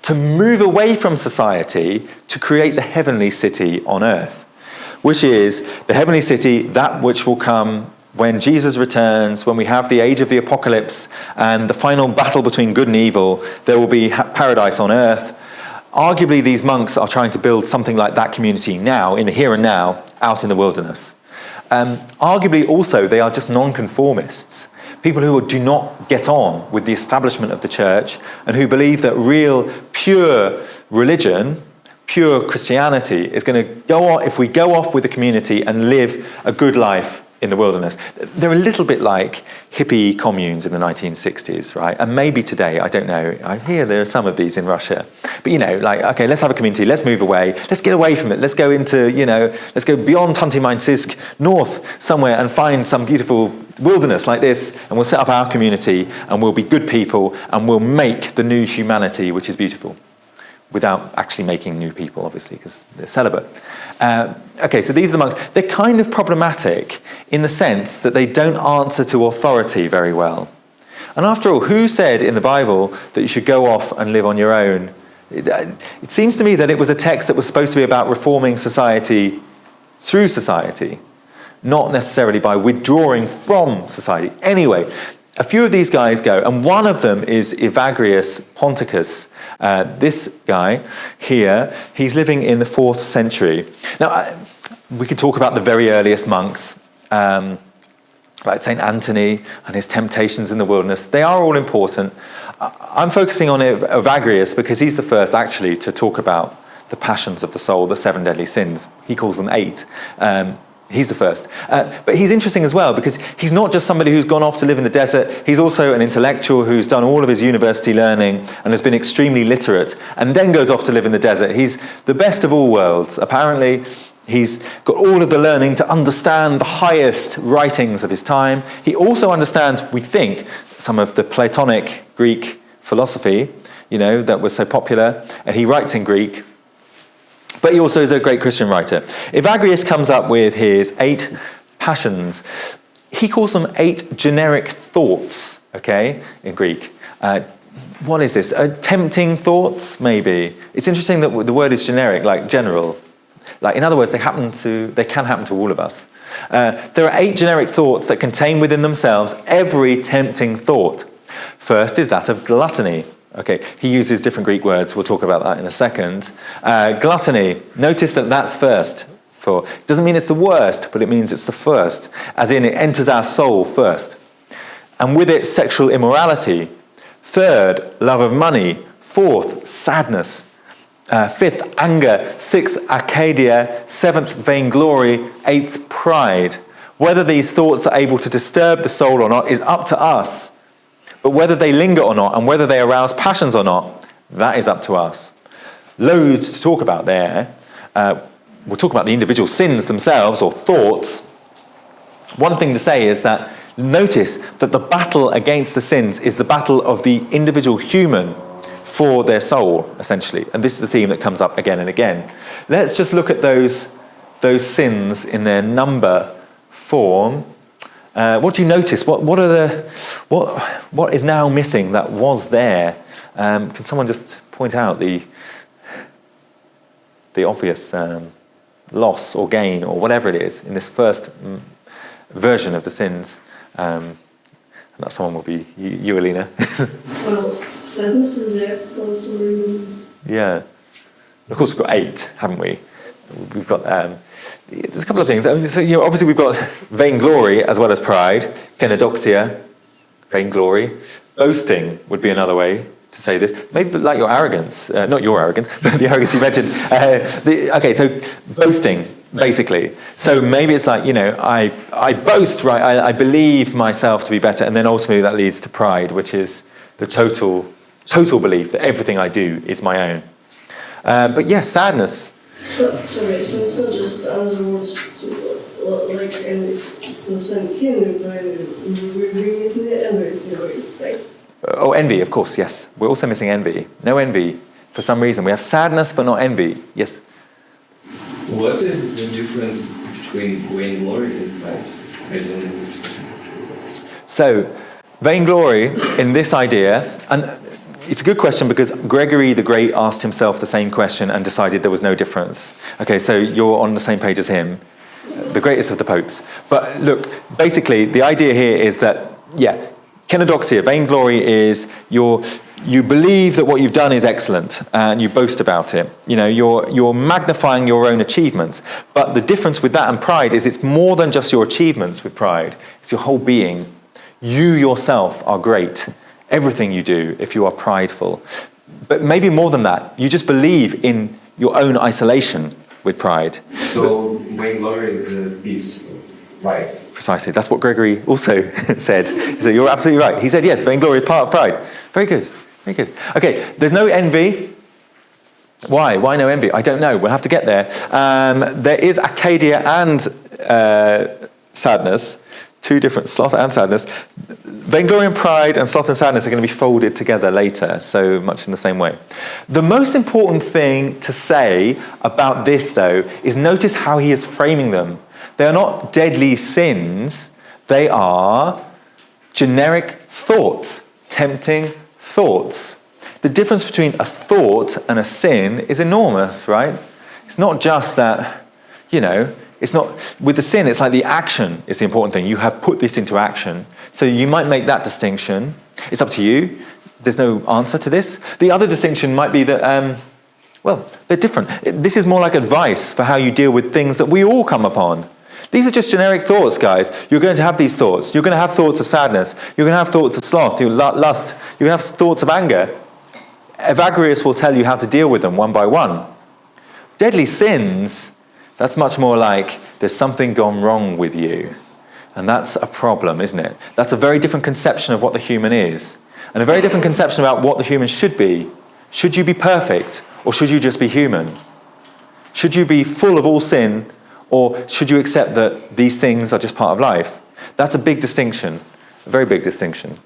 to move away from society to create the heavenly city on earth, which is the heavenly city, that which will come when Jesus returns, when we have the age of the apocalypse and the final battle between good and evil. There will be paradise on earth. Arguably, these monks are trying to build something like that community now, in the here and now, out in the wilderness. Arguably, also, they are just nonconformists. people who do not get on with the establishment of the church and who believe that real, pure religion, pure Christianity is going to go on if we go off with the community and live a good life in the wilderness. They're a little bit like hippie communes in the 1960s, right? And maybe today, I don't know. I hear there are some of these in Russia. But, like, okay, let's have a community, let's move away, let's get away from it, let's go into, let's go beyond Khanty-Mansisk, north somewhere and find some beautiful wilderness like this, and we'll set up our community, and we'll be good people, and we'll make the new humanity, which is beautiful, without actually making new people, obviously, because they're celibate. Okay, so these are the monks. They're kind of problematic in the sense that they don't answer to authority very well. And after all, who said in the Bible that you should go off and live on your own? It seems to me that it was a text that was supposed to be about reforming society through society, not necessarily by withdrawing from society. Anyway, a few of these guys go, and one of them is Evagrius Ponticus. This guy here, he's living in the 4th century. Now, we could talk about the very earliest monks, like St. Anthony and his temptations in the wilderness. They are all important. I'm focusing on Evagrius because he's the first, actually, to talk about the passions of the soul, the 7 deadly sins. He calls them 8. He's the first. But he's interesting as well because he's not just somebody who's gone off to live in the desert. He's also an intellectual who's done all of his university learning and has been extremely literate and then goes off to live in the desert. He's the best of all worlds. Apparently, he's got all of the learning to understand the highest writings of his time. He also understands, we think, some of the Platonic Greek philosophy, that was so popular. And he writes in Greek. But he also is a great Christian writer. Evagrius comes up with his 8 passions. He calls them 8 generic thoughts, okay, in Greek. What is this? Tempting thoughts, maybe. It's interesting that the word is generic, like general. Like, in other words, they can happen to all of us. There are 8 generic thoughts that contain within themselves every tempting thought. First is that of gluttony. Okay, he uses different Greek words. We'll talk about that in a second. Gluttony. Notice that that's first. It doesn't mean it's the worst, but it means it's the first. As in, it enters our soul first. And with it, sexual immorality. 3rd, love of money. 4th, sadness. 5th, anger. 6th, Arcadia. 7th, vainglory. 8th, pride. Whether these thoughts are able to disturb the soul or not is up to us. But whether they linger or not, and whether they arouse passions or not, that is up to us. Loads to talk about there. We'll talk about the individual sins themselves, or thoughts. One thing to say is that notice that the battle against the sins is the battle of the individual human for their soul, essentially. And this is a theme that comes up again and again. Let's just look at those sins in their number form. What do you notice? What is now missing that was there? Can someone just point out the obvious loss or gain or whatever it is in this first version of the sins? And that someone will be you, Alina. Well, sadness is there for some reason. Yeah. Of course, we've got 8, haven't we? We've got there's a couple of things. So, obviously we've got vainglory as well as pride, kenodoxia, vainglory. Boasting would be another way to say this. Maybe like your arrogance, not your arrogance, but the arrogance you mentioned. Okay, so boasting, basically. So maybe it's like, I boast, right? I believe myself to be better, and then ultimately that leads to pride, which is the total belief that everything I do is my own. But yes, sadness. So it's not just other words, like, and it's not sin, but we're missing envy, right? Oh, envy, of course, yes. We're also missing envy. No envy for some reason. We have sadness, but not envy. Yes? What is the difference between vainglory and pride? I don't understand. So, vainglory in this idea, and it's a good question because Gregory the Great asked himself the same question and decided there was no difference. Okay, so you're on the same page as him, the greatest of the popes. But look, basically the idea here is that, kenodoxia, vainglory is you believe that what you've done is excellent and you boast about it. You're magnifying your own achievements. But the difference with that and pride is it's more than just your achievements with pride. It's your whole being. You yourself are great. Everything you do, if you are prideful. But maybe more than that, you just believe in your own isolation with pride. So vainglory is a piece of pride. Precisely. That's what Gregory also said. He said, you're absolutely right. He said, yes, vainglory is part of pride. Very good. Very good. Okay, there's no envy. Why? Why no envy? I don't know. We'll have to get there. There is Arcadia and sadness. Two different, sloth and sadness. Vainglory and pride and sloth and sadness are going to be folded together later, so much in the same way. The most important thing to say about this, though, is notice how he is framing them. They are not deadly sins. They are generic thoughts, tempting thoughts. The difference between a thought and a sin is enormous, right? It's not just that, it's not, with the sin, it's like the action is the important thing. You have put this into action. So you might make that distinction. It's up to you. There's no answer to this. The other distinction might be that, they're different. This is more like advice for how you deal with things that we all come upon. These are just generic thoughts, guys. You're going to have these thoughts. You're going to have thoughts of sadness. You're going to have thoughts of sloth, lust. You're going to have thoughts of anger. Evagrius will tell you how to deal with them one by one. Deadly sins, that's much more like there's something gone wrong with you. And that's a problem, isn't it? That's a very different conception of what the human is. And a very different conception about what the human should be. Should you be perfect, or should you just be human? Should you be full of all sin, or should you accept that these things are just part of life? That's a big distinction, a very big distinction.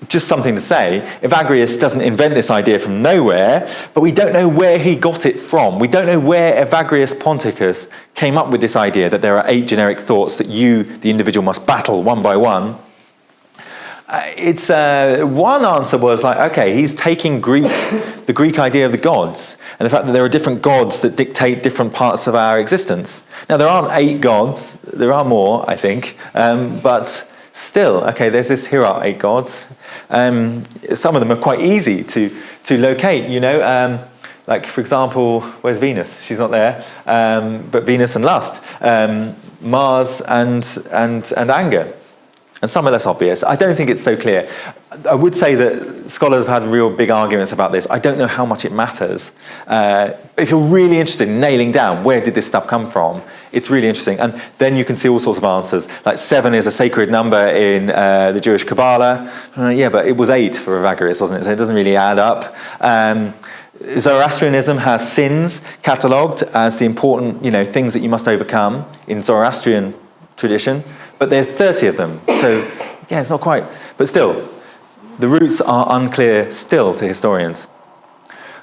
Just something to say, Evagrius doesn't invent this idea from nowhere, but we don't know where he got it from. We don't know where Evagrius Ponticus came up with this idea that there are 8 generic thoughts that you, the individual, must battle one by one. One answer was like, okay, he's taking the Greek idea of the gods, and the fact that there are different gods that dictate different parts of our existence. Now, there aren't 8 gods. There are more, I think, but still, okay, here are 8 gods. Some of them are quite easy to locate, like, for example, where's Venus? She's not there, but Venus and lust, Mars and anger. And some are less obvious. I don't think it's so clear. I would say that scholars have had real big arguments about this. I don't know how much it matters. If you're really interested in nailing down where did this stuff come from, it's really interesting. And then you can see all sorts of answers. Like 7 is a sacred number in the Jewish Kabbalah. But it was 8 for Evagrius, wasn't it? So it doesn't really add up. Zoroastrianism has sins catalogued as the important, things that you must overcome in Zoroastrian tradition. But there's 30 of them. So, it's not quite. But still, the roots are unclear still to historians.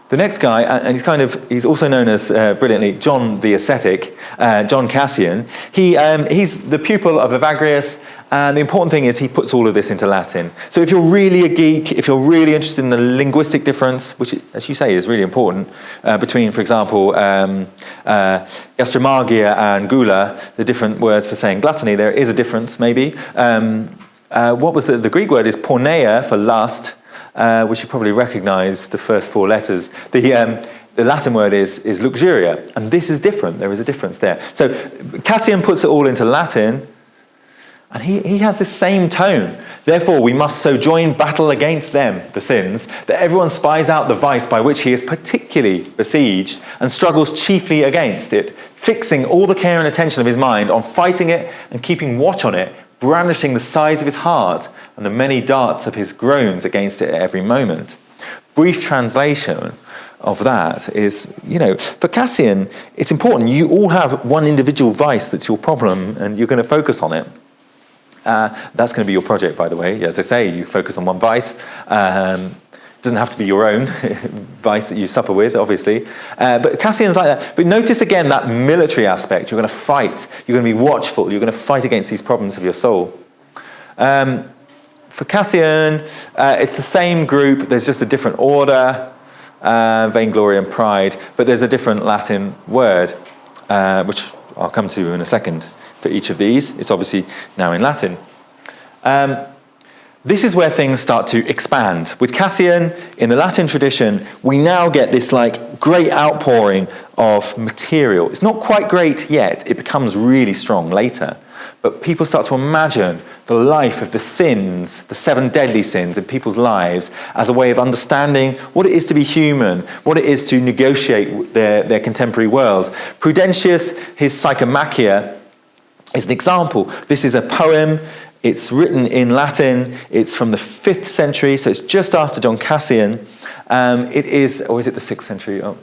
The next guy, and he's also known as, brilliantly, John the Ascetic, John Cassian. He's the pupil of Evagrius, and the important thing is he puts all of this into Latin. So if you're really a geek, if you're really interested in the linguistic difference, which, as you say, is really important, between, for example, gastromagia and gula, the different words for saying gluttony, there is a difference, maybe. What was the Greek word is porneia for lust, which you probably recognize the first 4 letters. The Latin word is luxuria, and this is different. There is a difference there. So Cassian puts it all into Latin, and he has this same tone. Therefore, we must so join battle against them, the sins, that everyone spies out the vice by which he is particularly besieged and struggles chiefly against it, fixing all the care and attention of his mind on fighting it and keeping watch on it, brandishing the size of his heart and the many darts of his groans against it at every moment. Brief translation of that is, for Cassian, it's important. You all have one individual vice that's your problem, and you're going to focus on it. That's going to be your project, by the way. As I say, you focus on one vice. It doesn't have to be your own vice that you suffer with, obviously. But Cassian's like that. But notice again that military aspect. You're going to fight. You're going to be watchful. You're going to fight against these problems of your soul. For Cassian, it's the same group. There's just a different order, vainglory and pride. But there's a different Latin word, which I'll come to in a second. For each of these, it's obviously now in Latin. This is where things start to expand. With Cassian, in the Latin tradition, we now get this great outpouring of material. It's not quite great yet. It becomes really strong later. but people start to imagine the life of the sins, the 7 deadly sins in people's lives, as a way of understanding what it is to be human, what it is to negotiate their contemporary world. Prudentius, his Psychomachia, is an example. This is a poem. It's written in Latin. It's from the 5th century, so it's just after John Cassian. It is, or is it the 6th century? Oh,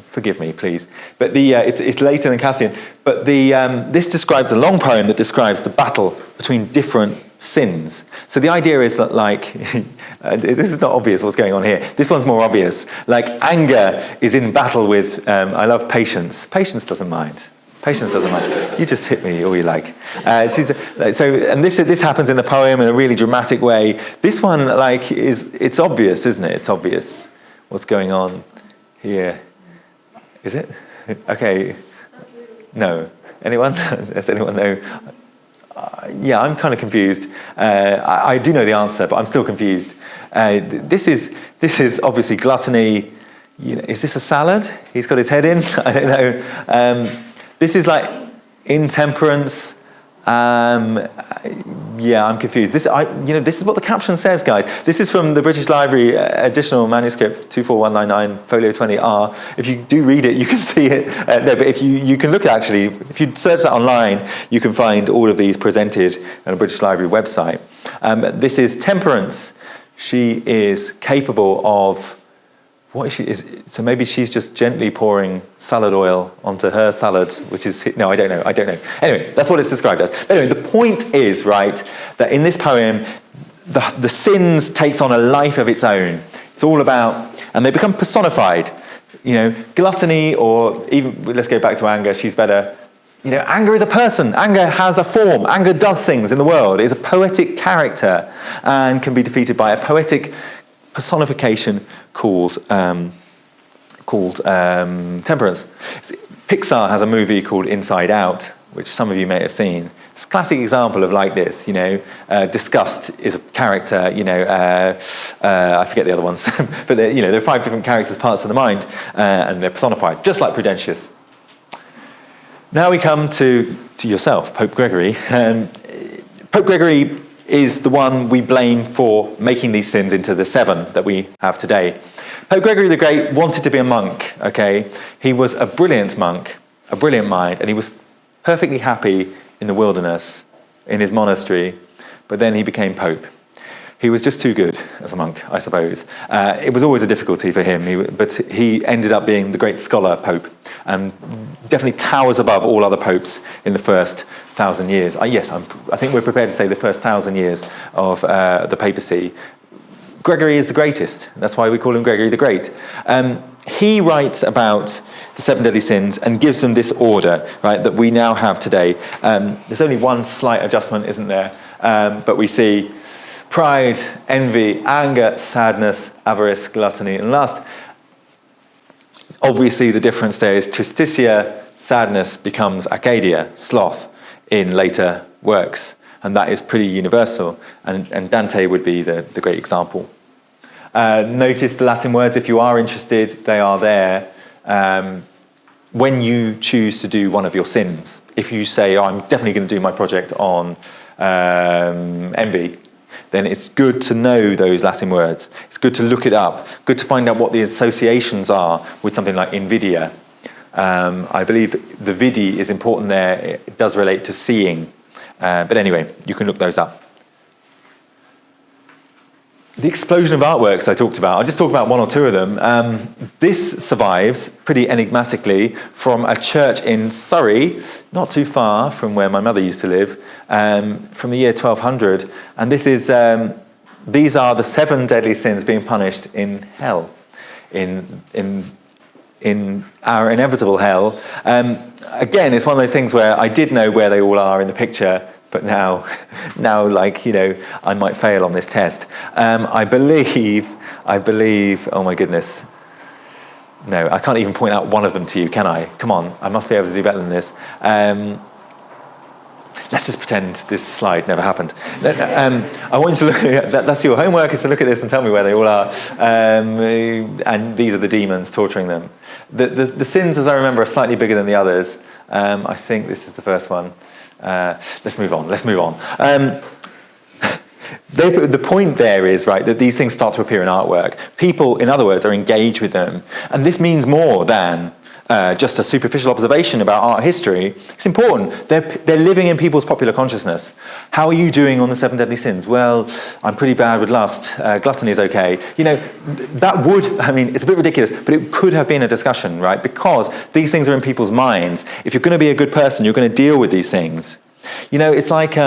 forgive me, please. But it's later than Cassian. But this describes a long poem that describes the battle between different sins. So the idea is that, like, this is not obvious what's going on here. This one's more obvious. Like, anger is in battle with, I love patience. Patience doesn't mind. Patience doesn't mind. You just hit me all you like. And this happens in the poem in a really dramatic way. This one, it's obvious, isn't it? It's obvious what's going on here. Is it? Okay. No. Anyone? Does anyone know? Yeah, I'm kind of confused. I do know the answer, but I'm still confused. This is obviously gluttony. Is this a salad? He's got his head in. I don't know. This is like intemperance. Yeah, I'm confused. This is what the caption says, guys. This is from the British Library additional manuscript 24199, folio 20R. If you do read it, you can see it. No, but if you can look at, actually, if you search that online, you can find all of these presented on a British Library website. This is temperance. She is capable of, what is she? So maybe she's just gently pouring salad oil onto her salad, which is, no, I don't know. Anyway, that's what it's described as. But anyway, the point is, right, that in this poem, the sins takes on a life of its own. It's all about, and they become personified. Gluttony, or even, let's go back to anger, she's better. Anger is a person. Anger has a form. Anger does things in the world. It's a poetic character and can be defeated by a poetic personification called temperance. Pixar has a movie called Inside Out, which some of you may have seen. It's a classic example of like this. Disgust is a character. I forget the other ones, but there are 5 different characters, parts of the mind, and they're personified, just like Prudentius. Now we come to yourself, Pope Gregory. Pope Gregory is the one we blame for making these sins into the 7 that we have today. Pope Gregory the Great wanted to be a monk, okay? He was a brilliant monk, a brilliant mind, and he was perfectly happy in the wilderness, in his monastery, but then he became pope. He was just too good as a monk, I suppose. It was always a difficulty for him, but he ended up being the great scholar pope, and definitely towers above all other popes in the first 1,000 years. I think we're prepared to say the first 1,000 years of the papacy. Gregory is the greatest. That's why we call him Gregory the Great. He writes about the 7 deadly sins and gives them this order, right, that we now have today. There's only one slight adjustment, isn't there? But we see pride, envy, anger, sadness, avarice, gluttony, and lust. Obviously, the difference there is tristitia, sadness, becomes acedia, sloth, in later works. And that is pretty universal. And Dante would be the great example. Notice the Latin words, if you are interested, they are there when you choose to do one of your sins. If you say, I'm definitely going to do my project on envy, then it's good to know those Latin words. It's good to look it up, good to find out what the associations are with something like invidia. I believe the vidi is important there. It does relate to seeing. But anyway, you can look those up. The explosion of artworks I talked about, I'll just talk about 1 or 2 of them. This survives pretty enigmatically from a church in Surrey, not too far from where my mother used to live, from the year 1200. And this is, these are the 7 deadly sins being punished in hell, in our inevitable hell. Again, it's one of those things where I did know where they all are in the picture, but now, I might fail on this test. I believe, oh my goodness. No, I can't even point out one of them to you, can I? Come on, I must be able to do better than this. Let's just pretend this slide never happened. I want you to look at that's your homework, is to look at this and tell me where they all are. And these are the demons torturing them. The sins, as I remember, are slightly bigger than the others. I think this is the first one. Let's move on. The point there is, right, that these things start to appear in artwork. People, in other words, are engaged with them. And this means more than just a superficial observation about art history. It's important. They're living in people's popular consciousness. How are you doing on the 7 deadly sins? Well, I'm pretty bad with lust. Gluttony is okay. That would, it's a bit ridiculous, but it could have been a discussion, right? Because these things are in people's minds. If you're going to be a good person, you're going to deal with these things. It's like...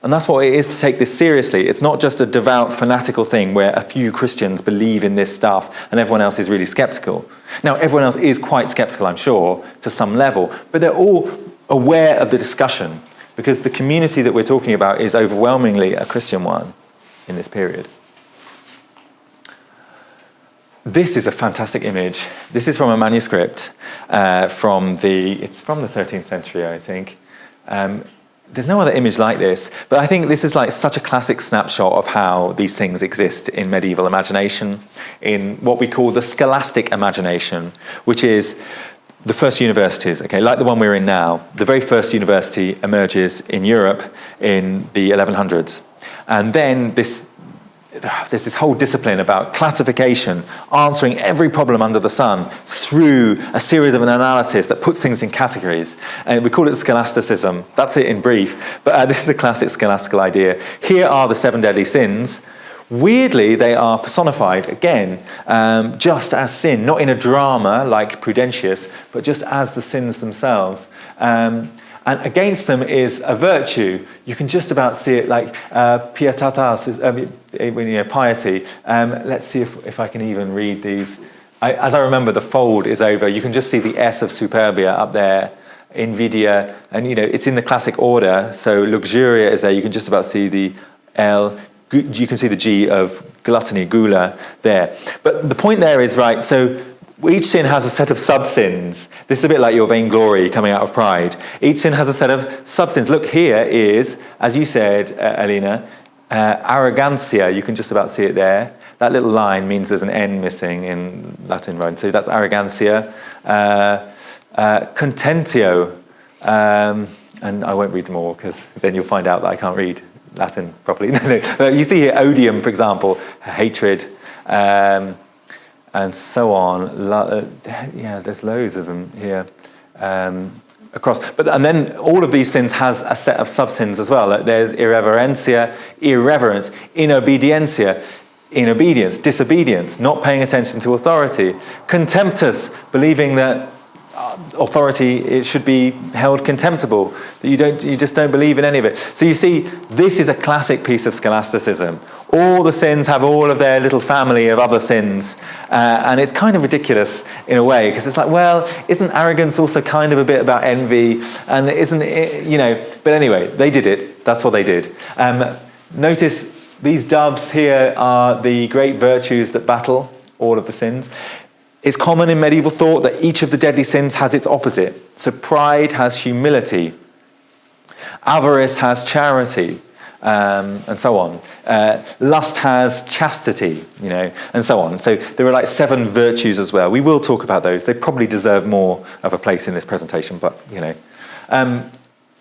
and that's what it is to take this seriously. It's not just a devout, fanatical thing where a few Christians believe in this stuff and everyone else is really skeptical. Now, everyone else is quite skeptical, I'm sure, to some level, but they're all aware of the discussion because the community that we're talking about is overwhelmingly a Christian one in this period. This is a fantastic image. This is from a manuscript from the 13th century, I think. There's no other image like this, but I think this is like such a classic snapshot of how these things exist in medieval imagination, in what we call the scholastic imagination, which is the first universities, okay, like the one we're in now. The very first university emerges in Europe in the 1100s. And then there's this whole discipline about classification, answering every problem under the sun through a series of an analysis that puts things in categories. And we call it scholasticism. That's it in brief. But this is a classic scholastical idea. Here are the 7 deadly sins. Weirdly, they are personified, again, just as sin, not in a drama like Prudentius, but just as the sins themselves. And against them is a virtue. You can just about see it like pietatas, piety. Let's see if I can even read these. As I remember, the fold is over. You can just see the S of superbia up there, invidia, and it's in the classic order. So luxuria is there. You can just about see the L. You can see the G of gluttony, gula, there. But the point there is, right, so each sin has a set of sub-sins. This is a bit like your vainglory coming out of pride. Each sin has a set of sub-sins. Look, here is, as you said, Alina, arrogancia. You can just about see it there. That little line means there's an N missing in Latin, right? So that's arrogancia. Contentio. And I won't read them all because then you'll find out that I can't read Latin properly. No. You see here odium, for example, hatred. And so on. There's loads of them here across. And then all of these sins has a set of sub-sins as well. There's irreverencia, irreverence, inobediencia, inobedience, disobedience, not paying attention to authority, contemptus, believing that authority it should be held contemptible, that you just don't believe in any of it. So you see, this is a classic piece of scholasticism. All the sins have all of their little family of other sins, and it's kind of ridiculous in a way, because it's like, well, isn't arrogance also kind of a bit about envy? And isn't it, but anyway, they did it. That's what they did. Notice these doves here are the great virtues that battle all of the sins. It's common in medieval thought that each of the deadly sins has its opposite. So pride has humility, avarice has charity, and so on. Lust has chastity, and so on. So there are like 7 virtues as well. We will talk about those. They probably deserve more of a place in this presentation, but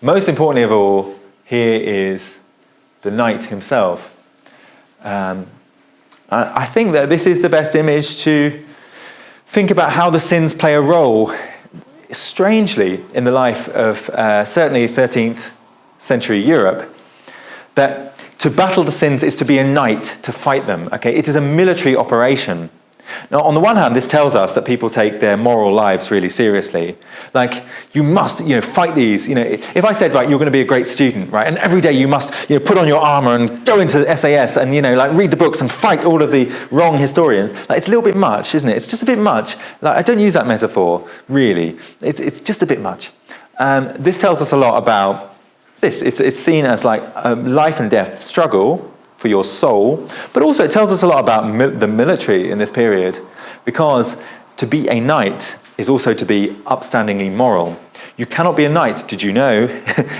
most importantly of all, here is the knight himself. I think that this is the best image to think about how the sins play a role, strangely, in the life of certainly 13th century Europe, that to battle the sins is to be a knight, to fight them. Okay, it is a military operation. Now, on the one hand, this tells us that people take their moral lives really seriously. Like, you must, fight these. If I said, right, you're going to be a great student, right, and every day you must, put on your armor and go into the SAS and, read the books and fight all of the wrong historians, it's a little bit much, isn't it? It's just a bit much. I don't use that metaphor, really. It's just a bit much. This tells us a lot about this. It's seen as like a life and death struggle for your soul, but also it tells us a lot about the military in this period, because to be a knight is also to be upstandingly moral. You cannot be a knight, did you know,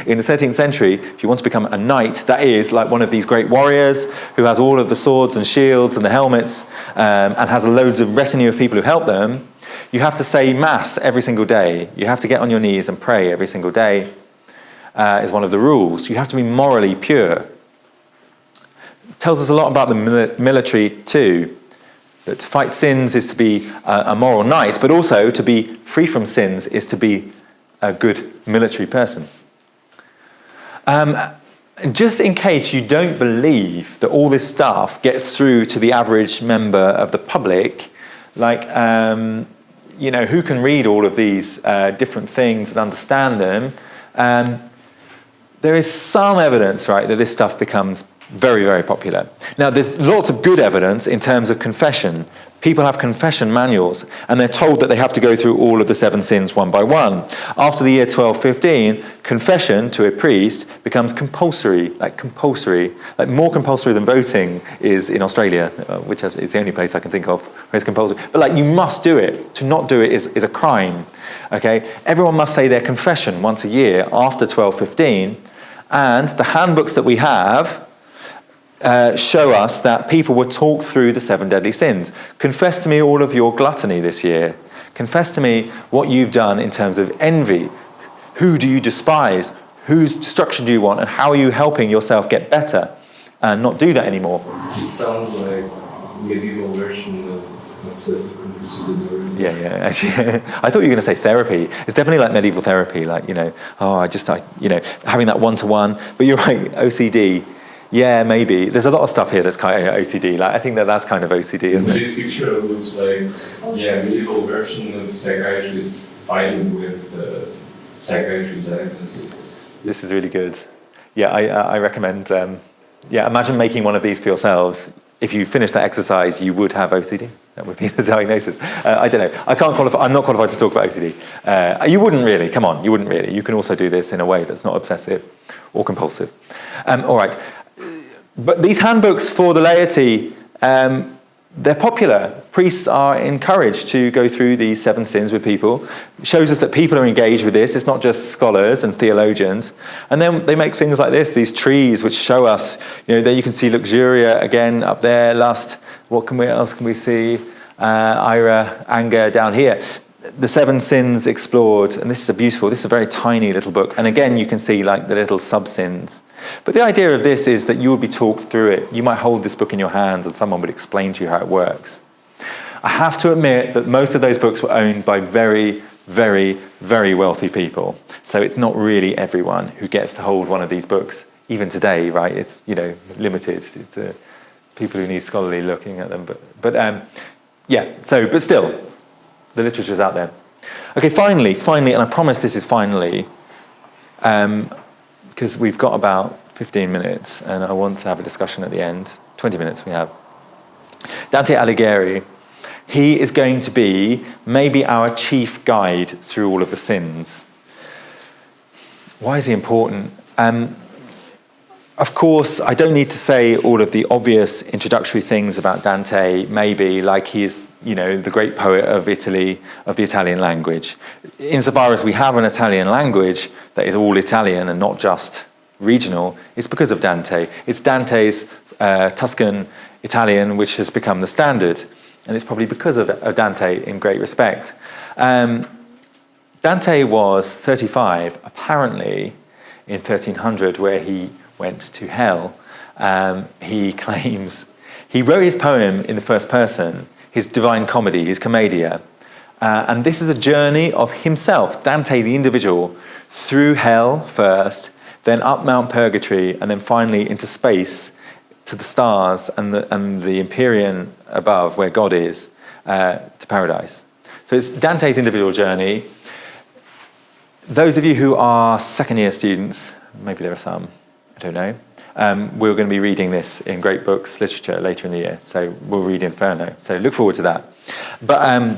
in the 13th century, if you want to become a knight, that is like one of these great warriors who has all of the swords and shields and the helmets and has loads of retinue of people who help them, you have to say mass every single day. You have to get on your knees and pray every single day. is one of the rules. You have to be morally pure. It tells us a lot about the military too. That to fight sins is to be a moral knight, but also to be free from sins is to be a good military person. Just in case you don't believe that all this stuff gets through to the average member of the public, like, who can read all of these different things and understand them, there is some evidence, right, that this stuff becomes very, very popular. Now, there's lots of good evidence in terms of confession. People have confession manuals, and they're told that they have to go through all of the 7 sins one by one. After the year 1215, confession to a priest becomes compulsory, like more compulsory than voting is in Australia, which is the only place I can think of where it's compulsory. But you must do it. To not do it is a crime. Okay, everyone must say their confession once a year after 1215, and the handbooks that we have show us that people were talked through the 7 deadly sins. Confess to me all of your gluttony this year. Confess to me what you've done in terms of envy. Who do you despise? Whose destruction do you want? And how are you helping yourself get better and not do that anymore? It sounds like medieval version of obsessive compulsive disorder. Yeah. Actually, I thought you were going to say therapy. It's definitely like medieval therapy, having that one-to-one. But you're right, OCD. Yeah, maybe. There's a lot of stuff here that's kind of OCD. I think that's kind of OCD, isn't it? This picture looks like, medieval version of psychiatrists fighting with psychiatry diagnosis. This is really good. Yeah, I recommend. Imagine making one of these for yourselves. If you finish that exercise, you would have OCD. That would be the diagnosis. I don't know. I can't qualify. I'm not qualified to talk about OCD. You wouldn't really. Come on, you wouldn't really. You can also do this in a way that's not obsessive or compulsive. All right. But these handbooks for the laity, they're popular. Priests are encouraged to go through these 7 sins with people. It shows us that people are engaged with this. It's not just scholars and theologians. And then they make things like this, these trees, which show us, there you can see luxuria again up there, lust. What else can we see? Ira, anger down here. The 7 sins explored, and this is a very tiny little book. And again, you can see the little sub-sins. But the idea of this is that you would be talked through it. You might hold this book in your hands and someone would explain to you how it works. I have to admit that most of those books were owned by very, very, very wealthy people. So it's not really everyone who gets to hold one of these books. Even today, right, it's, limited to people who need scholarly looking at them. But still, the literature's out there. Okay, finally, and I promise this is finally, because we've got about 15 minutes and I want to have a discussion at the end. 20 minutes we have. Dante Alighieri, he is going to be maybe our chief guide through all of the sins. Why is he important? Of course, I don't need to say all of the obvious introductory things about Dante, maybe, like he's the great poet of Italy, of the Italian language. Insofar as we have an Italian language that is all Italian and not just regional, it's because of Dante. It's Dante's Tuscan Italian which has become the standard, and it's probably because of Dante in great respect. Dante was 35, apparently, in 1300, where he went to hell. He claims he wrote his poem in the first person, his Divine Comedy, his Commedia. And this is a journey of himself, Dante the individual, through hell first, then up Mount Purgatory, and then finally into space to the stars and the Empyrean above, where God is, to paradise. So it's Dante's individual journey. Those of you who are second-year students, maybe there are some, I don't know, we're going to be reading this in Great Books Literature later in the year. So we'll read Inferno. So look forward to that. But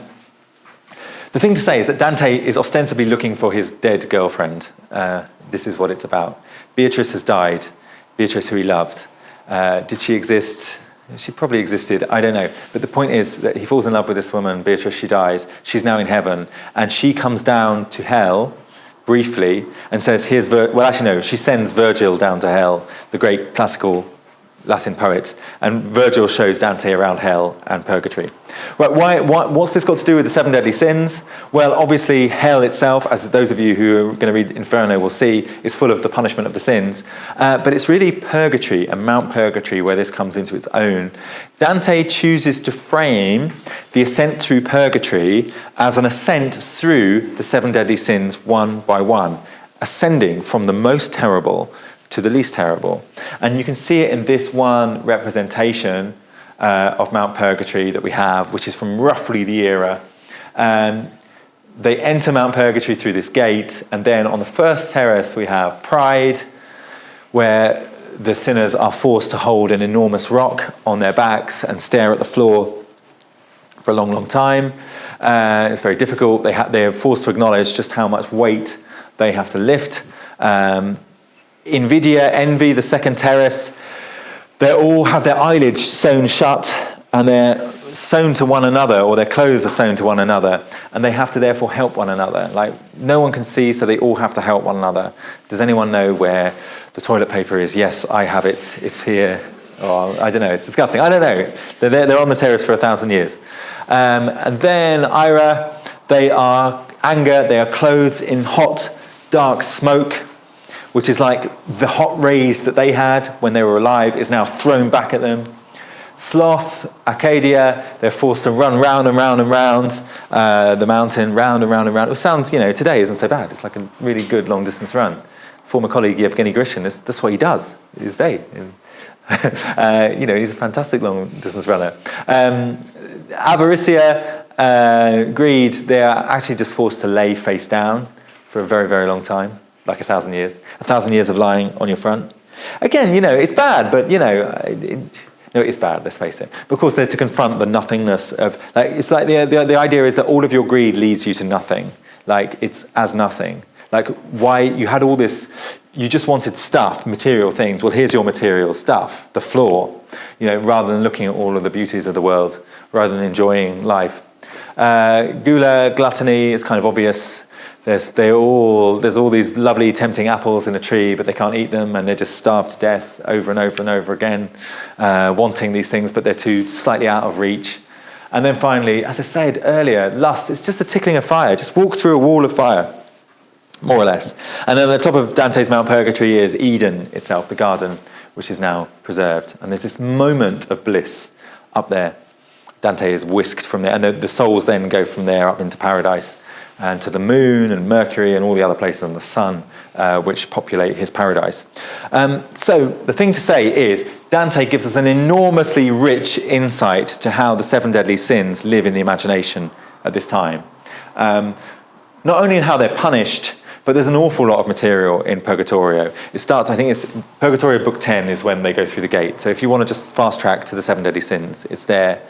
the thing to say is that Dante is ostensibly looking for his dead girlfriend. This is what it's about. Beatrice has died. Beatrice, who he loved. Did she exist? She probably existed. I don't know. But the point is that he falls in love with this woman, Beatrice. She dies. She's now in heaven. And she comes down to hell briefly and says, she sends Virgil down to hell, the great classical Latin poet, and Virgil shows Dante around hell and purgatory. Right, what's this got to do with the 7 deadly sins? Well, obviously, hell itself, as those of you who are going to read Inferno will see, is full of the punishment of the sins. But it's really purgatory and Mount Purgatory where this comes into its own. Dante chooses to frame the ascent through purgatory as an ascent through the 7 deadly sins one by one, ascending from the most terrible to the least terrible. And you can see it in this one representation of Mount Purgatory that we have, which is from roughly the era. They enter Mount Purgatory through this gate, and then on the first terrace we have Pride, where the sinners are forced to hold an enormous rock on their backs and stare at the floor for a long, long time. It's very difficult. They are forced to acknowledge just how much weight they have to lift. Invidia, envy, the second terrace, they all have their eyelids sewn shut and they're sewn to one another, or their clothes are sewn to one another, and they have to therefore help one another. Like, no one can see, so they all have to help one another. Does anyone know where the toilet paper is? Yes, I have it. It's here. Oh, I don't know. It's disgusting. I don't know. They're on the terrace for 1,000 years. And then ira, they are anger. They are clothed in hot, dark smoke, which is like the hot rays that they had when they were alive is now thrown back at them. Sloth, Arcadia, they're forced to run round and round and round the mountain, round and round and round. It sounds, today isn't so bad. It's like a really good long-distance run. Former colleague Evgeny Grishin, that's what he does his day. He's a fantastic long-distance runner. Avarice, greed, they are actually just forced to lay face down for a very, very long time. Like 1,000 years. 1,000 years of lying on your front. Again, it's bad, but, it's bad, let's face it. But of course, they're to confront the nothingness of, it's like the idea is that all of your greed leads you to nothing. Like, it's as nothing. Like, why you had all this, you just wanted stuff, material things. Well, here's your material stuff, the floor, rather than looking at all of the beauties of the world, rather than enjoying life. Gula, gluttony is kind of obvious. There's all these lovely, tempting apples in a tree, but they can't eat them, and they're just starved to death over and over and over again, wanting these things, but they're too slightly out of reach. And then finally, as I said earlier, lust, it's just a tickling of fire. Just walk through a wall of fire, more or less. And then at the top of Dante's Mount Purgatory is Eden itself, the garden, which is now preserved. And there's this moment of bliss up there. Dante is whisked from there, and the souls then go from there up into paradise, and to the moon and Mercury and all the other places on the sun, which populate his paradise. So the thing to say is, Dante gives us an enormously rich insight to how the 7 deadly sins live in the imagination at this time. Not only in how they're punished, but there's an awful lot of material in Purgatorio. It starts, I think it's Purgatorio book 10 is when they go through the gate. So if you want to just fast track to the 7 deadly sins, it's there.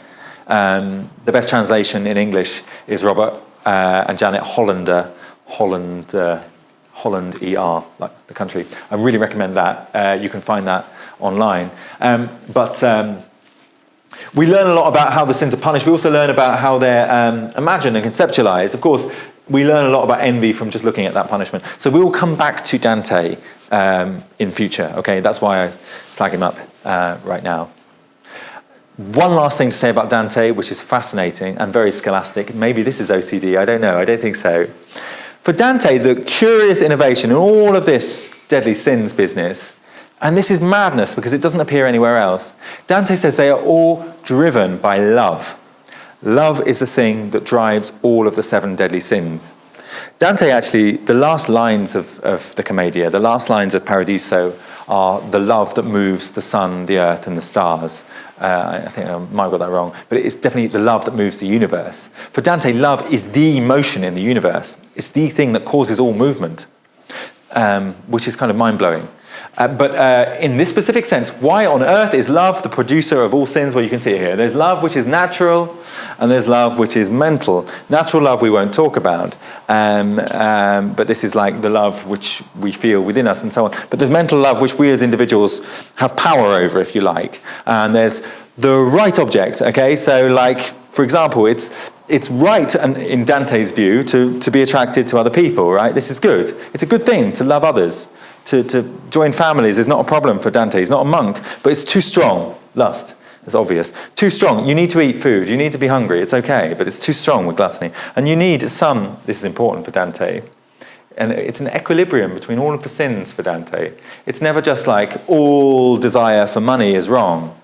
The best translation in English is Robert and Janet Hollander, Holland ER, like the country. I really recommend that. You can find that online. But we learn a lot about how the sins are punished. We also learn about how they're imagined and conceptualized. Of course, we learn a lot about envy from just looking at that punishment. So we will come back to Dante in future. Okay, that's why I flag him up right now. One last thing to say about Dante, which is fascinating and very scholastic. Maybe this is OCD, I don't know, I don't think so. For Dante, the curious innovation in all of this deadly sins business, and this is madness because it doesn't appear anywhere else, Dante says they are all driven by love. Love is the thing that drives all of the 7 deadly sins. Dante actually, the last lines of the Commedia, the last lines of Paradiso are the love that moves the sun, the earth, and the stars. I think I might have got that wrong, but it's definitely the love that moves the universe. For Dante, love is the emotion in the universe. It's the thing that causes all movement, which is kind of mind-blowing. But in this specific sense, why on earth is love the producer of all sins? Well, you can see it here. There's love which is natural, and there's love which is mental. Natural love we won't talk about, but this is like the love which we feel within us and so on. But there's mental love which we as individuals have power over, if you like. And there's the right object, okay? So like, for example, it's right, in Dante's view, to be attracted to other people, right? This is good. It's a good thing to love others. to join families is not a problem for Dante. He's not a monk, but it's too strong. Lust, it's obvious. Too strong. You need to eat food. You need to be hungry. It's okay, but it's too strong with gluttony. And you need some, this is important for Dante, and it's an equilibrium between all of the sins for Dante. It's never just like all desire for money is wrong.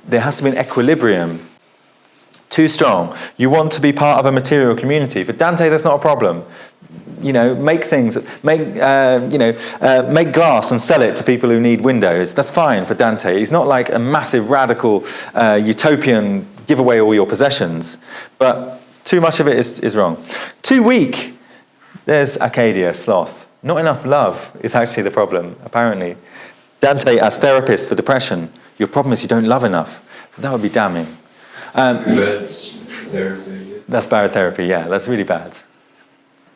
There has to be an equilibrium. Too strong. You want to be part of a material community. For Dante, that's not a problem. You know, make things, make glass and sell it to people who need windows. That's fine for Dante. He's not like a massive, radical, utopian, give away all your possessions. But too much of it is wrong. Too weak. There's Arcadia, Sloth. Not enough love is actually the problem, apparently. Dante, as therapist for depression, your problem is you don't love enough. That would be damning. That's therapy. That's bad therapy, yeah. That's really bad.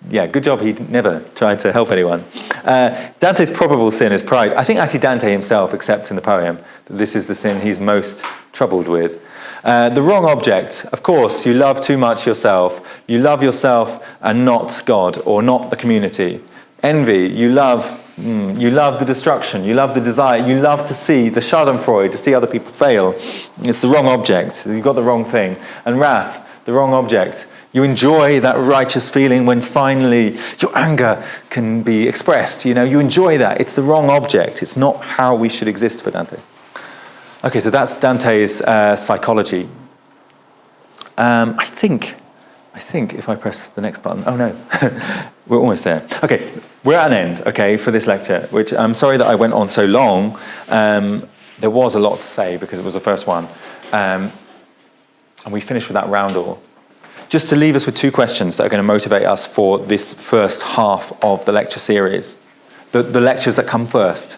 Yeah, good job he never tried to help anyone. Dante's probable sin is pride. I think actually Dante himself accepts in the poem that this is the sin he's most troubled with. The wrong object. Of course, you love too much yourself. You love yourself and not God or not the community. Envy. You love the destruction. You love the desire. You love to see the schadenfreude, to see other people fail. It's the wrong object. You've got the wrong thing. And wrath, the wrong object. You enjoy that righteous feeling when finally your anger can be expressed. You know, you enjoy that. It's the wrong object. It's not how we should exist for Dante. Okay, so that's Dante's psychology. I think if I press the next button, oh no, we're almost there. Okay, we're at an end, okay, for this lecture, which I'm sorry that I went on so long. There was a lot to say because it was the first one. And we finished with that roundel. Just to leave us with two questions that are going to motivate us for this first half of the lecture series. The lectures that come first.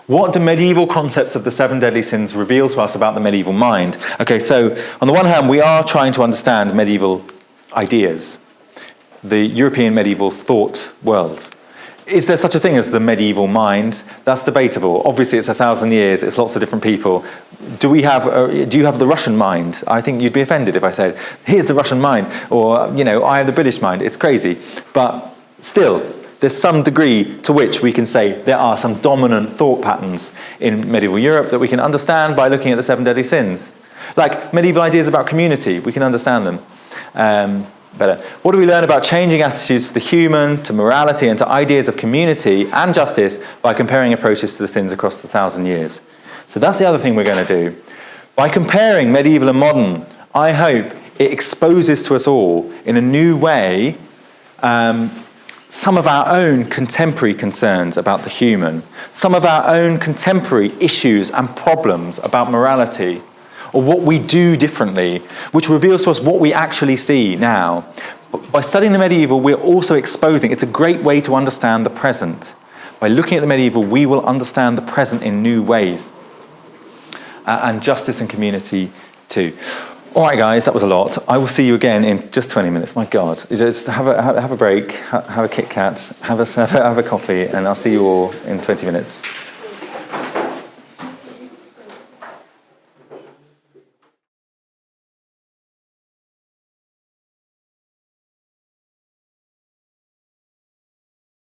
What do medieval concepts of the seven deadly sins reveal to us about the medieval mind? Okay, so on the one hand, we are trying to understand medieval ideas, the European medieval thought world. Is there such a thing as the medieval mind? That's debatable. Obviously, it's 1,000 years. It's lots of different people. Do you have the Russian mind? I think you'd be offended if I said, here's the Russian mind, or, you know, I have the British mind. It's crazy. But still, there's some degree to which we can say there are some dominant thought patterns in medieval Europe that we can understand by looking at the seven deadly sins. Like medieval ideas about community, we can understand them better. What do we learn about changing attitudes to the human, to morality, and to ideas of community and justice by comparing approaches to the sins across the 1,000 years? So that's the other thing we're going to do. By comparing medieval and modern, I hope it exposes to us all in a new way some of our own contemporary concerns about the human, some of our own contemporary issues and problems about morality, or what we do differently, which reveals to us what we actually see now. By studying the medieval, we're also exposing, it's a great way to understand the present. By looking at the medieval, we will understand the present in new ways. And justice and community too. All right, guys, that was a lot. I will see you again in just 20 minutes. My God. Just have a break, have a Kit Kat, have a coffee, and I'll see you all in 20 minutes.